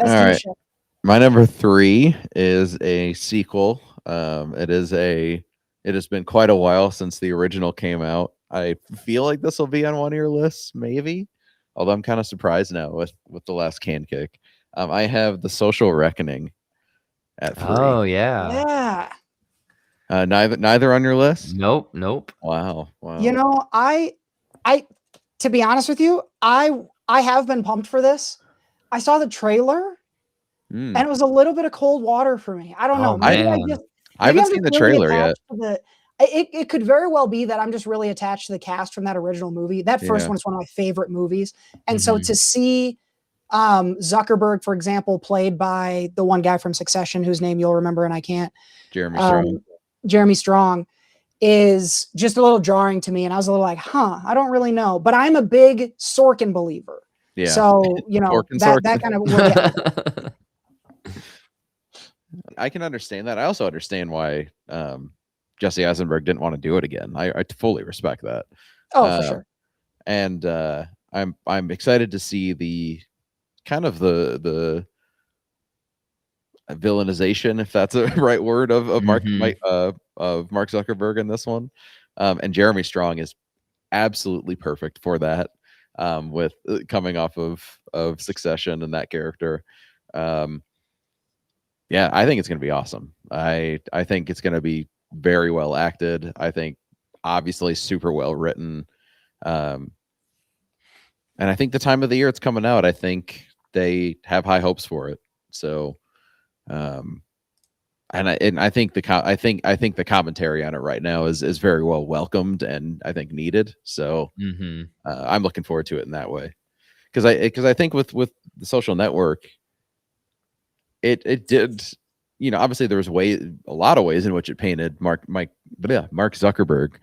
All in right. show. My number 3 is a sequel. It has been quite a while since the original came out. I feel like this will be on one of your lists, maybe. Although I'm kind of surprised now with the last can kick. I have The Social Reckoning at 3. Oh yeah. Yeah. Neither on your list? Nope. Nope. Wow. You know, I to be honest with you, I have been pumped for this. I saw the trailer Mm. and it was a little bit of cold water for me. I don't know. Oh, Maybe man. I haven't I'm seen just the really trailer yet. attached to the. It could very well be that I'm just really attached to the cast from that original movie. That first Yeah. one is one of my favorite movies, and so Mhm. to see Zuckerberg, for example, played by the one guy from Succession, whose name you'll remember and I can't, Jeremy Strong. Jeremy Strong, is just a little jarring to me, and I was a little like, I don't really know, but I'm a big Sorkin believer. Yeah. So Sorkin. that kind of I can understand that. I also understand why Jesse Eisenberg didn't want to do it again. I fully respect that. for sure. And I'm excited to see the kind of the villainization, if that's a right word, of Mark Zuckerberg in this one. And Jeremy Strong is absolutely perfect for that. With coming off of Succession and that character. Yeah, I think it's going to be awesome. I think it's going to be very well acted. I think obviously super well written. And I think the time of the year it's coming out, I think they have high hopes for it. So, and I think the commentary on it right now is very well welcomed and I think needed. So, I'm looking forward to it in that way. Because I think with the Social Network, it did, obviously there was a lot of ways in which it painted Mark Zuckerberg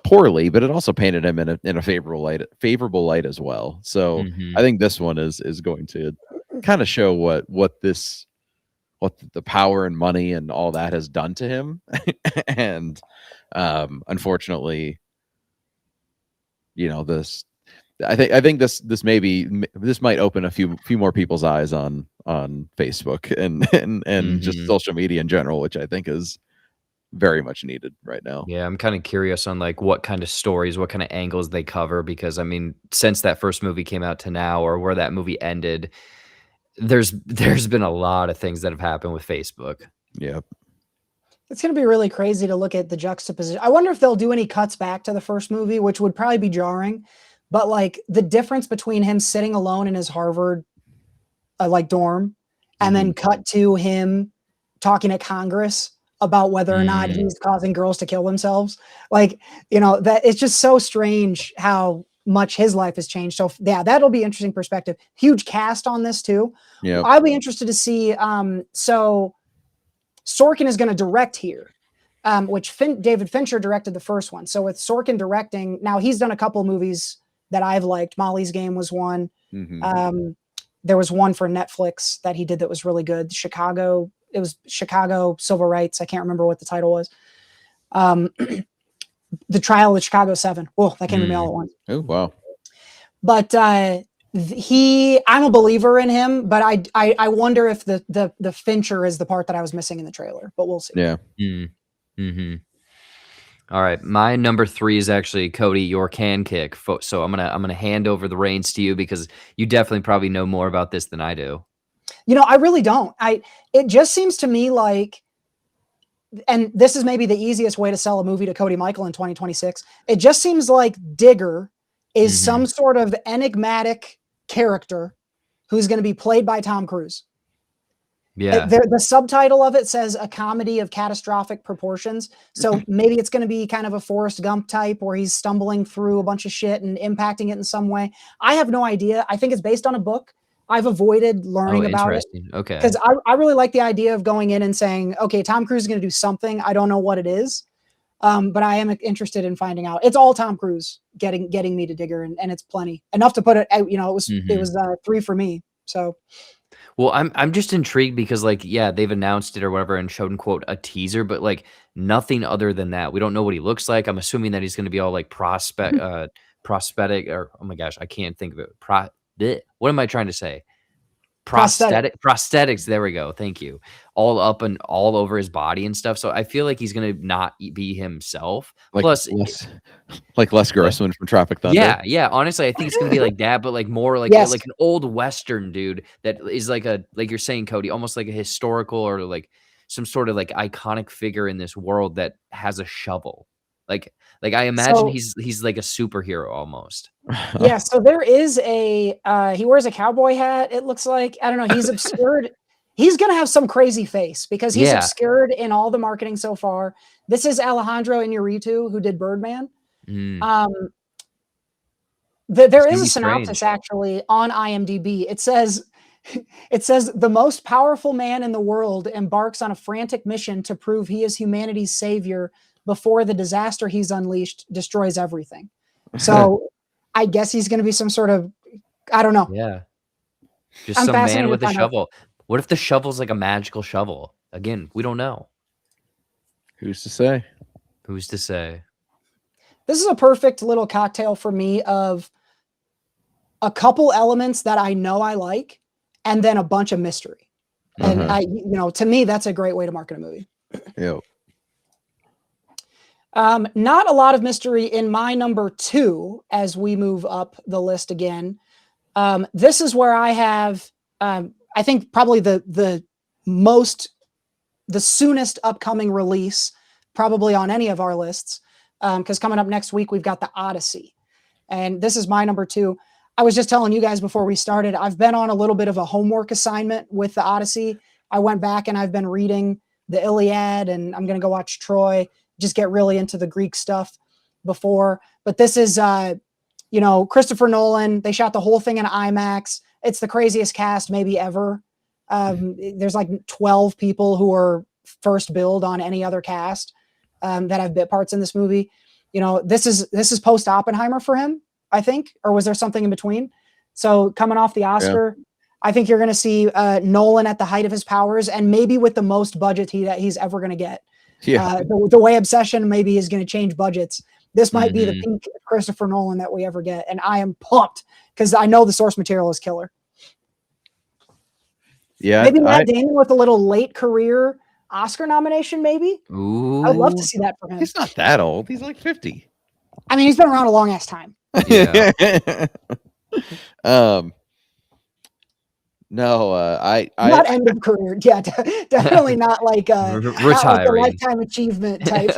poorly, but it also painted him in a favorable light as well. So I think this one is going to kind of show what the power and money and all that has done to him. And unfortunately, I think this might open a few more people's eyes on Facebook and just social media in general, which I think is very much needed right now. Yeah, I'm kind of curious on like what kind of stories, what kind of angles they cover, because I mean, since that first movie came out to now, or where that movie ended, there's been a lot of things that have happened with Facebook. Yep. It's going to be really crazy to look at the juxtaposition. I wonder if they'll do any cuts back to the first movie, which would probably be jarring. But like the difference between him sitting alone in his Harvard dorm and then cut to him talking to Congress about whether or not he's causing girls to kill themselves. That it's just so strange how much his life has changed. So yeah, that'll be interesting perspective. Huge cast on this too. Yeah. I'll be interested to see. So Sorkin is going to direct here, which David Fincher directed the first one. So with Sorkin directing, now he's done a couple movies that I've liked. Molly's Game was one. There was one for Netflix that he did that was really good. It was Chicago Civil Rights. I can't remember what the title was. The Trial of the Chicago 7. Oh, that came to me all at once. Oh, wow. But I'm a believer in him, but I wonder if the Fincher is the part that I was missing in the trailer, but we'll see. Yeah. All right, my number 3 is actually Cody, your can kick. So I'm gonna hand over the reins to you because you definitely probably know more about this than I do. I really don't. It just seems to me like, and this is maybe the easiest way to sell a movie to Cody Michael in 2026. It just seems like Digger is some sort of enigmatic character who's going to be played by Tom Cruise. Yeah. The subtitle of it says a comedy of catastrophic proportions. So maybe it's going to be kind of a Forrest Gump type where he's stumbling through a bunch of shit and impacting it in some way. I have no idea. I think it's based on a book. I've avoided learning about it. Okay. Because I really like the idea of going in and saying, okay, Tom Cruise is going to do something. I don't know what it is. But I am interested in finding out. It's all Tom Cruise getting me to Digger, and it's plenty enough to put it. It was 3 for me. So, well, I'm just intrigued because they've announced it or whatever and showed quote a teaser, but like nothing other than that. We don't know what he looks like. I'm assuming that he's going to be all like prosthetic, or oh my gosh, I can't think of it. What am I trying to say? Prosthetics. There we go. Thank you. All up and all over his body and stuff. So I feel like he's gonna not be himself. Plus, Les Grossman from Tropic Thunder. Yeah. Honestly, I think it's gonna be like that, but like more like like an old Western dude that is like you're saying, Cody, almost like a historical or like some sort of like iconic figure in this world that has a shovel. Like I imagine So he's like a superhero almost. yeah, so there is a he wears a cowboy hat, it looks like. I don't know, he's obscured. He's gonna have some crazy face because he's Yeah. obscured in all the marketing so far. This is Alejandro Inarritu, who did Birdman. Mm. Um, It's there is gonna a be synopsis strange. actually on IMDb. It says it says the most powerful man in the world embarks on a frantic mission to prove he is humanity's savior before the disaster he's unleashed destroys everything. So I guess he's going to be some sort of, I don't know. Yeah. Just I'm some man fascinated with to a find out. shovel. What if the shovel's like a magical shovel? Again, we don't know. Who's to say? Who's to say? This is a perfect little cocktail for me of a couple elements that I know I like, and then a bunch of mystery. And Uh-huh. to me, that's a great way to market a movie. Yep. Not a lot of mystery in my number 2 as we move up the list again. This is where I have, I think probably the soonest upcoming release, probably on any of our lists. Because coming up next week, we've got The Odyssey. And this is my number 2. I was just telling you guys before we started, I've been on a little bit of a homework assignment with The Odyssey. I went back and I've been reading the Iliad, and I'm going to go watch Troy, just get really into the Greek stuff before. But this is, Christopher Nolan. They shot the whole thing in IMAX. It's the craziest cast maybe ever. There's like 12 people who are first billed on any other cast that have bit parts in this movie. This is post Oppenheimer for him, I think, or was there something in between? So coming off the Oscar, I think you're going to see Nolan at the height of his powers, and maybe with the most budget that he's ever going to get. Yeah. The way Obsession maybe is going to change budgets. This might be the peak Christopher Nolan that we ever get, and I am pumped because I know the source material is killer. Yeah. Maybe Matt Damon with a little late career Oscar nomination, maybe. Ooh. I'd love to see that for him. He's not that old. He's like 50. I mean, he's been around a long ass time. Yeah. No, Not end of career. Yeah, definitely not like retiring. A lifetime achievement type.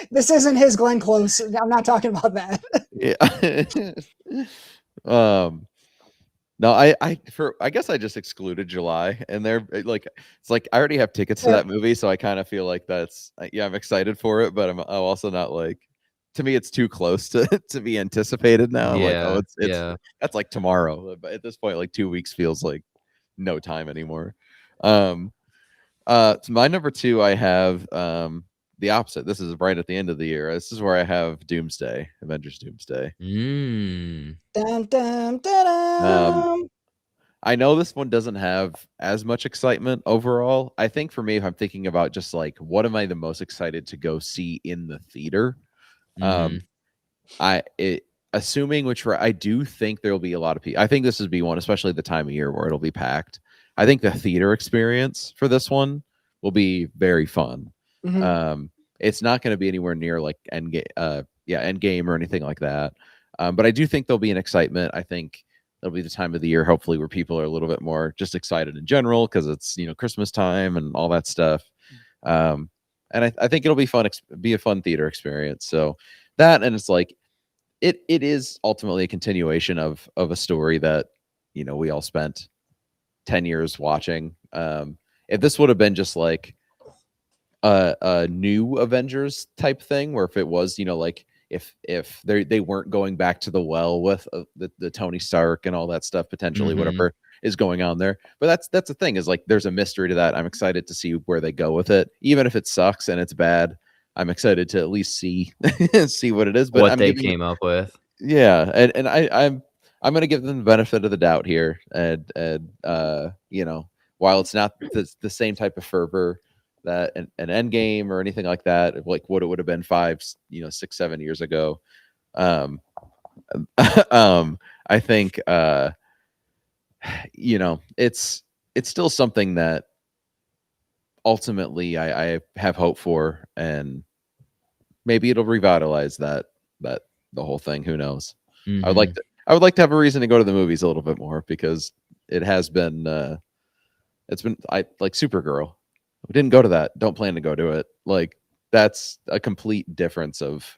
This isn't his Glenn Close. I'm not talking about that. Yeah. No, I guess I just excluded July, and they're like, it's like I already have tickets to that movie, so I kind of feel like I'm excited for it, but I'm also not like, to me, it's too close to be anticipated now. I'm like, oh, it's that's like tomorrow, but at this point, like 2 weeks feels like no time anymore. To my number 2, I have the opposite. This is right at the end of the year. This is where I have Doomsday, Avengers Doomsday. Dun, dun, dun, dun. I know this one doesn't have as much excitement overall. I think for me, if I'm thinking about just like, what am I the most excited to go see in the theater? Assuming which I do think there will be a lot of people. I think this would be one, especially the time of year where it'll be packed. I think the theater experience for this one will be very fun. It's not going to be anywhere near like Endgame or anything like that. But I do think there'll be an excitement. I think it'll be the time of the year, hopefully, where people are a little bit more just excited in general because it's Christmas time and all that stuff. And I think it'll be fun. Be a fun theater experience. So that, and it's like it is ultimately a continuation of a story that we all spent 10 years watching. If this would have been just like a new Avengers type thing, where if it was like if they weren't going back to the well with the Tony Stark and all that stuff, potentially whatever is going on there. But that's the thing, is like there's a mystery to that. I'm excited to see where they go with it, even if it sucks and it's bad. I'm excited to at least see what it is. But what they came up with. Yeah, and I'm going to give them the benefit of the doubt here, and while it's not the same type of fervor that an Endgame or anything like that, like what it would have been 5, 6, 7 years ago. I think it's still something that ultimately I have hope for, and maybe it'll revitalize that the whole thing. Who knows? I would like to have a reason to go to the movies a little bit more, because it has been I like Supergirl. We didn't go to that. Don't plan to go to it. Like, that's a complete difference of,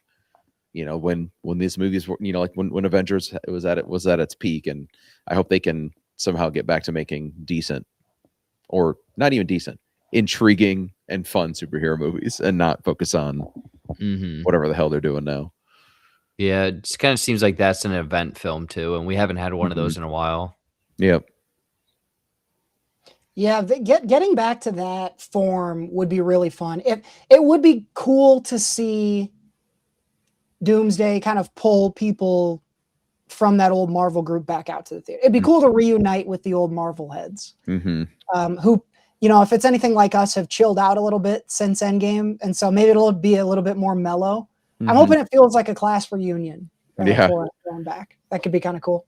when these movies were, like when Avengers was at its peak, and I hope they can somehow get back to making decent, or not even decent, intriguing and fun superhero movies, and not focus on whatever the hell they're doing now. Yeah, it kind of seems like that's an event film too, and we haven't had one of those in a while. Yep. Yeah, getting back to that form would be really fun. It would be cool to see Doomsday kind of pull people from that old Marvel group back out to the theater. It'd be cool to reunite with the old Marvel heads, who, if it's anything like us, have chilled out a little bit since Endgame, and so maybe it'll be a little bit more mellow. I'm hoping it feels like a class reunion. For going back, that could be kind of cool.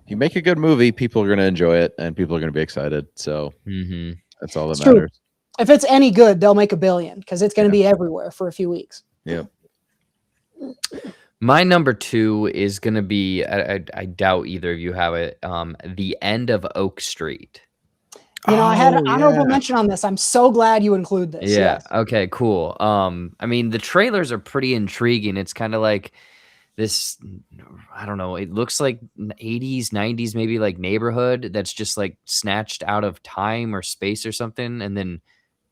You make a good movie, people are going to enjoy it, and people are going to be excited. So that's all that It's matters. True. If it's any good, they'll make $1 billion because it's going to be everywhere for a few weeks. Yep. My number 2 is going to be, I doubt either of you have it, The End of Oak Street. I had an honorable mention on this. I'm so glad you include this. Yeah. Yes. Okay, cool. I mean, the trailers are pretty intriguing. It's kind of like this, I don't know, it looks like 80s, 90s, maybe like neighborhood that's just like snatched out of time or space or something. And then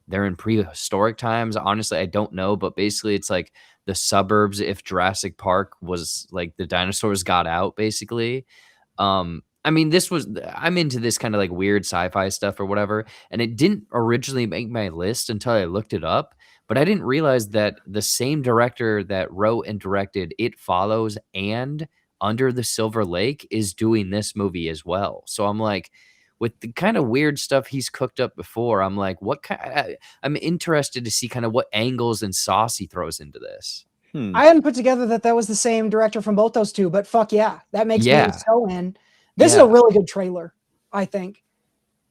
they're in prehistoric times. Honestly, I don't know, but basically it's like the suburbs if Jurassic Park was like the dinosaurs got out, basically. I mean, I'm into this kind of like weird sci-fi stuff or whatever, and it didn't originally make my list until I looked it up, but I didn't realize that the same director that wrote and directed It Follows and Under the Silver Lake is doing this movie as well. So I'm like, with the kind of weird stuff he's cooked up before, I'm like, I'm interested to see kind of what angles and sauce he throws into this. I hadn't put together that was the same director from both those two, but fuck yeah, that makes me so in. This is a really good trailer, I think,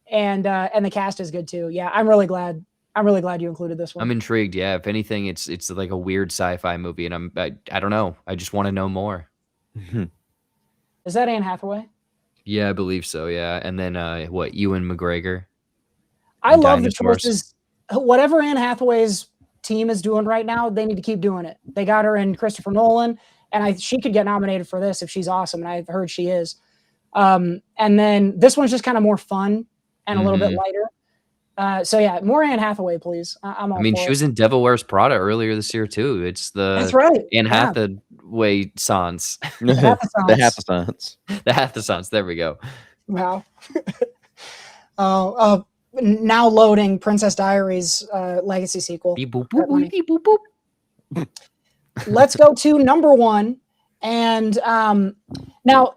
and the cast is good too. Yeah, I'm really glad you included this one. I'm intrigued. Yeah, if anything, it's like a weird sci-fi movie, and I don't know. I just want to know more. Is that Anne Hathaway? Yeah, I believe so. Yeah, and then Ewan McGregor? I love the choices. Whatever Anne Hathaway's team is doing right now, they need to keep doing it. They got her in Christopher Nolan, and she could get nominated for this if she's awesome, and I've heard she is. And then this one's just kind of more fun and a little bit lighter. So yeah, more Anne Hathaway, please. I'm all for she it. was in Devil Wears Prada earlier this year too. It's That's right. Anne Hathaway sans. The Hathasons. The Hathasons. There we go. Wow. Now loading Princess Diaries legacy sequel. Beep, boop, boop, boop, beep, boop, boop. Let's go to number 1. And now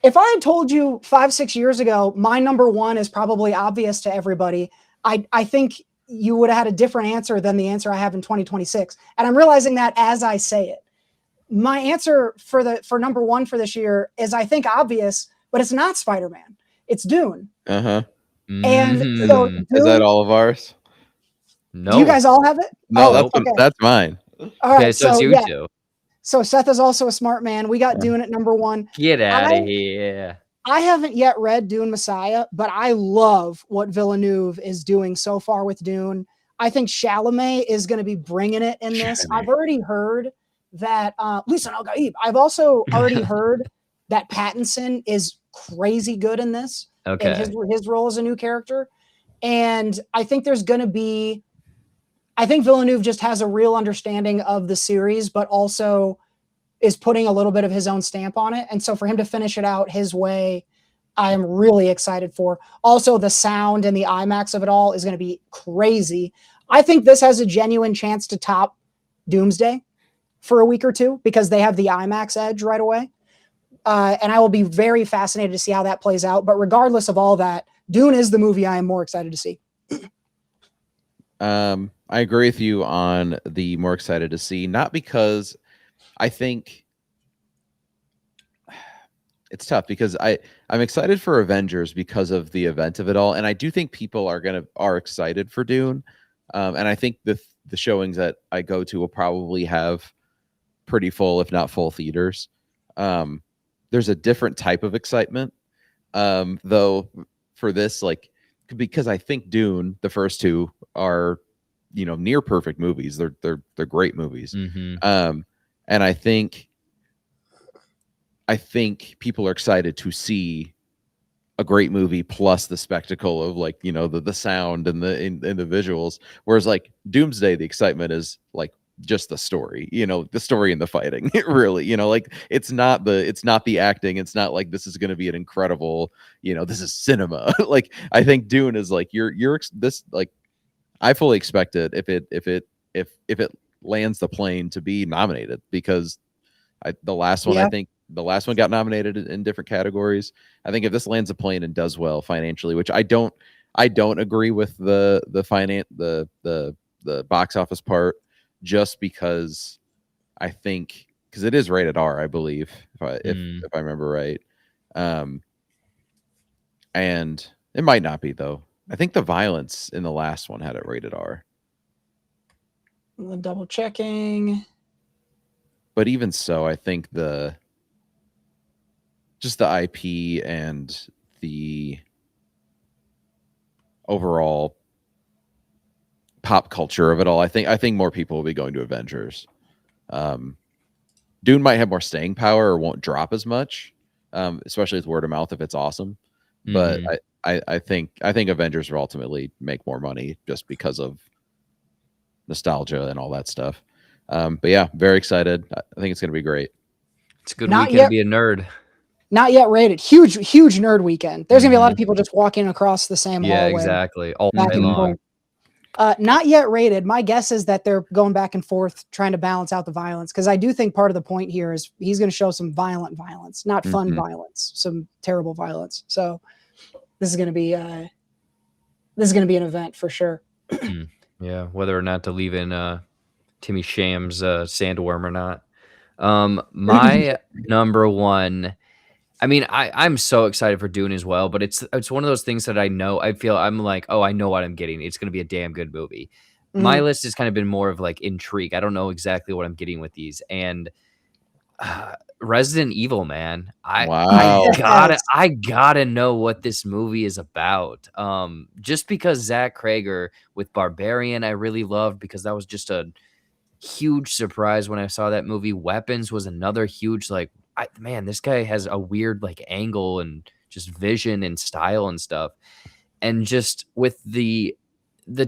if I had told you 5-6 years ago, my number 1 is probably obvious to everybody, I think you would have had a different answer than the answer I have in 2026. And I'm realizing that as I say it. My answer for number 1 for this year is, I think, obvious, but it's not Spider-Man. It's Dune. Uh-huh. And so Dune, is that all of ours? No. Do you guys all have it? No, that's mine. All right, okay, so it's you two. So Seth is also a smart man. We got Dune at number 1. Get out of here. I haven't yet read Dune Messiah, but I love what Villeneuve is doing so far with Dune. I think Chalamet is going to be bringing it in this. I've already heard that Lisa Al-Gaib. I've also already heard that Pattinson is crazy good in this. Okay. In his role as a new character. And I think I think Villeneuve just has a real understanding of the series, but also is putting a little bit of his own stamp on it. And so for him to finish it out his way, I am really excited for. Also, the sound and the IMAX of it all is going to be crazy. I think this has a genuine chance to top Doomsday for a week or two because they have the IMAX edge right away. And I will be very fascinated to see how that plays out. But regardless of all that, Dune is the movie I am more excited to see. I agree with you on the more excited to see, not because I think it's tough, because I'm excited for Avengers because of the event of it all. And I do think people are excited for Dune. And I think the showings that I go to will probably have pretty full, if not full theaters. There's a different type of excitement, though, for this, like, because I think Dune, the first two, are near perfect movies. They're great movies. Mm-hmm. And I think people are excited to see a great movie plus the spectacle of like, the sound and the visuals. Whereas like Doomsday, the excitement is like just the story, the story and the fighting. Really, like it's not the acting. It's not like this is going to be an incredible, this is cinema. Like I think Dune is like this, like I fully expect it if it lands the plane to be nominated, because the last one, I think the last one got nominated in different categories. I think if this lands a plane and does well financially, which I don't agree with the box office part, just because I think, because it is rated R, I believe, if I remember right. And it might not be though. I think the violence in the last one had it rated R. I'm double checking. But even so, I think just the IP and the overall pop culture of it all, I think more people will be going to Avengers. Dune might have more staying power or won't drop as much, especially with word of mouth if it's awesome. But I think Avengers will ultimately make more money just because of nostalgia and all that stuff. But yeah, very excited. I think it's going to be great. It's a good weekend to be a nerd. Not yet rated. Huge nerd weekend. There's gonna be a lot of people just walking across the same hallway. Yeah, exactly. All back day and long. forth. Not yet rated. My guess is that they're going back and forth trying to balance out the violence, because I do think part of the point here is he's going to show some violence, not fun violence, some terrible violence. So this is going to be an event for sure. Yeah, whether or not to leave in Timmy Sham's sandworm or not. My number one. I mean, I'm so excited for Dune as well, but it's one of those things that I feel I'm like, oh, I know what I'm getting. It's going to be a damn good movie. My list has kind of been more of like intrigue. I don't know exactly what I'm getting with these. And Resident Evil, man, Wow. I gotta know what this movie is about. Just because Zach Cregger with Barbarian, I really loved, because that was just a huge surprise when I saw that movie. Weapons was another huge, like, man, this guy has a weird like angle and just vision and style and stuff. And just with the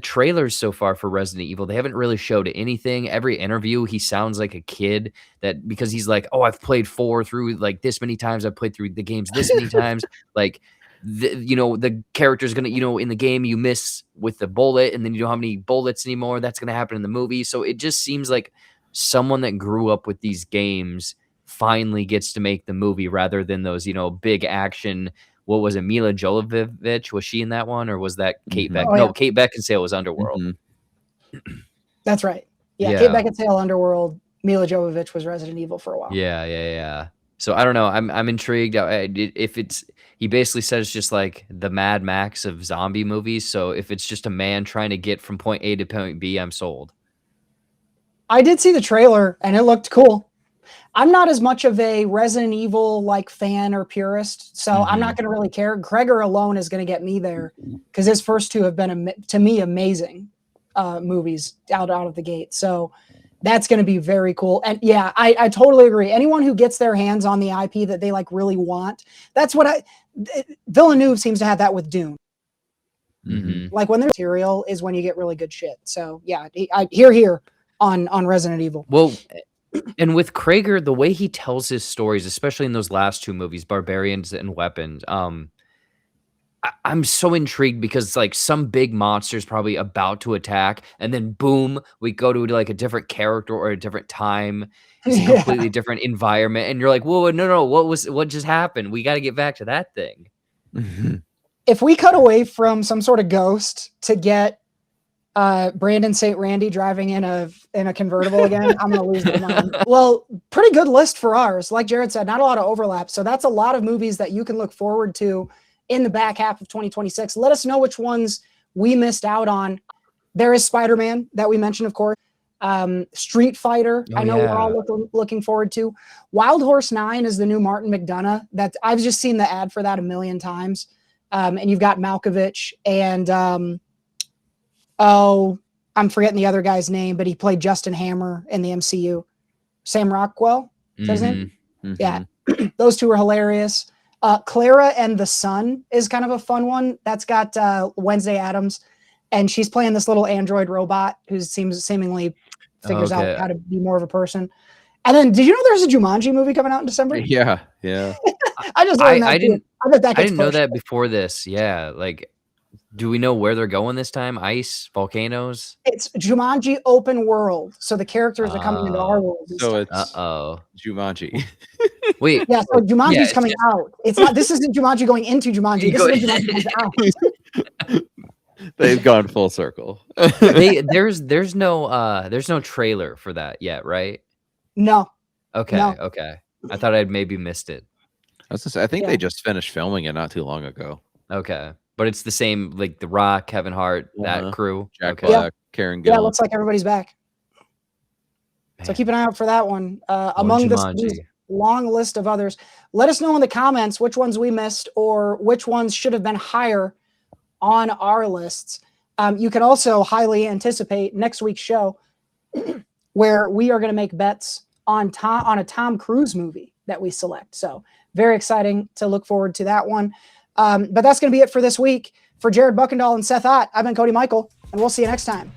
trailers so far for Resident Evil, they haven't really showed anything. Every interview, he sounds like a kid, that because he's like, oh, I've played 4 through like this many times. I've played through the games this many times. Like, the character's gonna, in the game you miss with the bullet, and then you don't have any bullets anymore. That's gonna happen in the movie. So it just seems like someone that grew up with these games finally gets to make the movie, rather than those, big action. What was it? Mila Jovovich? Was she in that one, or was that Kate Beckinsale? No, Kate Beckinsale was Underworld. That's right. Yeah, Kate Beckinsale, Underworld. Mila Jovovich was Resident Evil for a while. Yeah. So I don't know. I'm intrigued. If he basically said it's just like the Mad Max of zombie movies. So if it's just a man trying to get from point A to point B, I'm sold. I did see the trailer and it looked cool. I'm not as much of a Resident Evil like fan or purist, so I'm not going to really care. Cregger alone is going to get me there, because his first 2 have been, to me, amazing movies out of the gate. So that's going to be very cool. And yeah, I totally agree. Anyone who gets their hands on the IP that they like really want, that's what Villeneuve seems to have that with Dune. Like when there's material is when you get really good shit. So yeah, here on Resident Evil. Well, and with Cregger, the way he tells his stories, especially in those last 2 movies, Barbarians and Weapons, I'm so intrigued, because like some big monster is probably about to attack, and then boom, we go to like a different character or a different time. It's a completely different environment, and you're like, whoa, no, what just happened? We got to get back to that thing. If we cut away from some sort of ghost to get Brandon St. Randy driving in a convertible again, I'm gonna lose my mind. Well, pretty good list for ours. Like Jared said, not a lot of overlap. So that's a lot of movies that you can look forward to in the back half of 2026. Let us know which ones we missed out on. There is Spider-Man that we mentioned, of course. Street Fighter, I know we're all looking forward to. Wild Horse 9 is the new Martin McDonagh. That I've just seen the ad for that a million times. And you've got Malkovich and I'm forgetting the other guy's name, but he played Justin Hammer in the MCU. Sam Rockwell, is that his name? Yeah, those two are hilarious. Clara and the Sun is kind of a fun one. That's got Wednesday Addams, and she's playing this little android robot who seemingly figures out how to be more of a person. And then, did you know there's a Jumanji movie coming out in December? Yeah. I just learned that. I didn't. I bet that I gets didn't know pushed. that before this. Yeah, like, do we know where they're going this time? Ice, volcanoes. It's Jumanji open world, so the characters are coming into our world. So it's Jumanji. Wait. Yeah, so Jumanji's coming out. It's not. This isn't Jumanji going into Jumanji. This is Jumanji comes out. They've gone full circle. There's no trailer for that yet, right? No. Okay. No. Okay. I thought I'd maybe missed it. I think they just finished filming it not too long ago. Okay. But it's the same, like The Rock, Kevin Hart, that crew. Jack Okay. Black, Karen Gillan. Yeah, it looks like everybody's back. So keep an eye out for that one. Among this long list of others, let us know in the comments which ones we missed or which ones should have been higher on our lists. You can also highly anticipate next week's show where we are going to make bets on a Tom Cruise movie that we select. So very exciting to look forward to that one. But that's going to be it for this week. For Jared Buckendahl and Seth Ott, I've been Cody Michael, and we'll see you next time.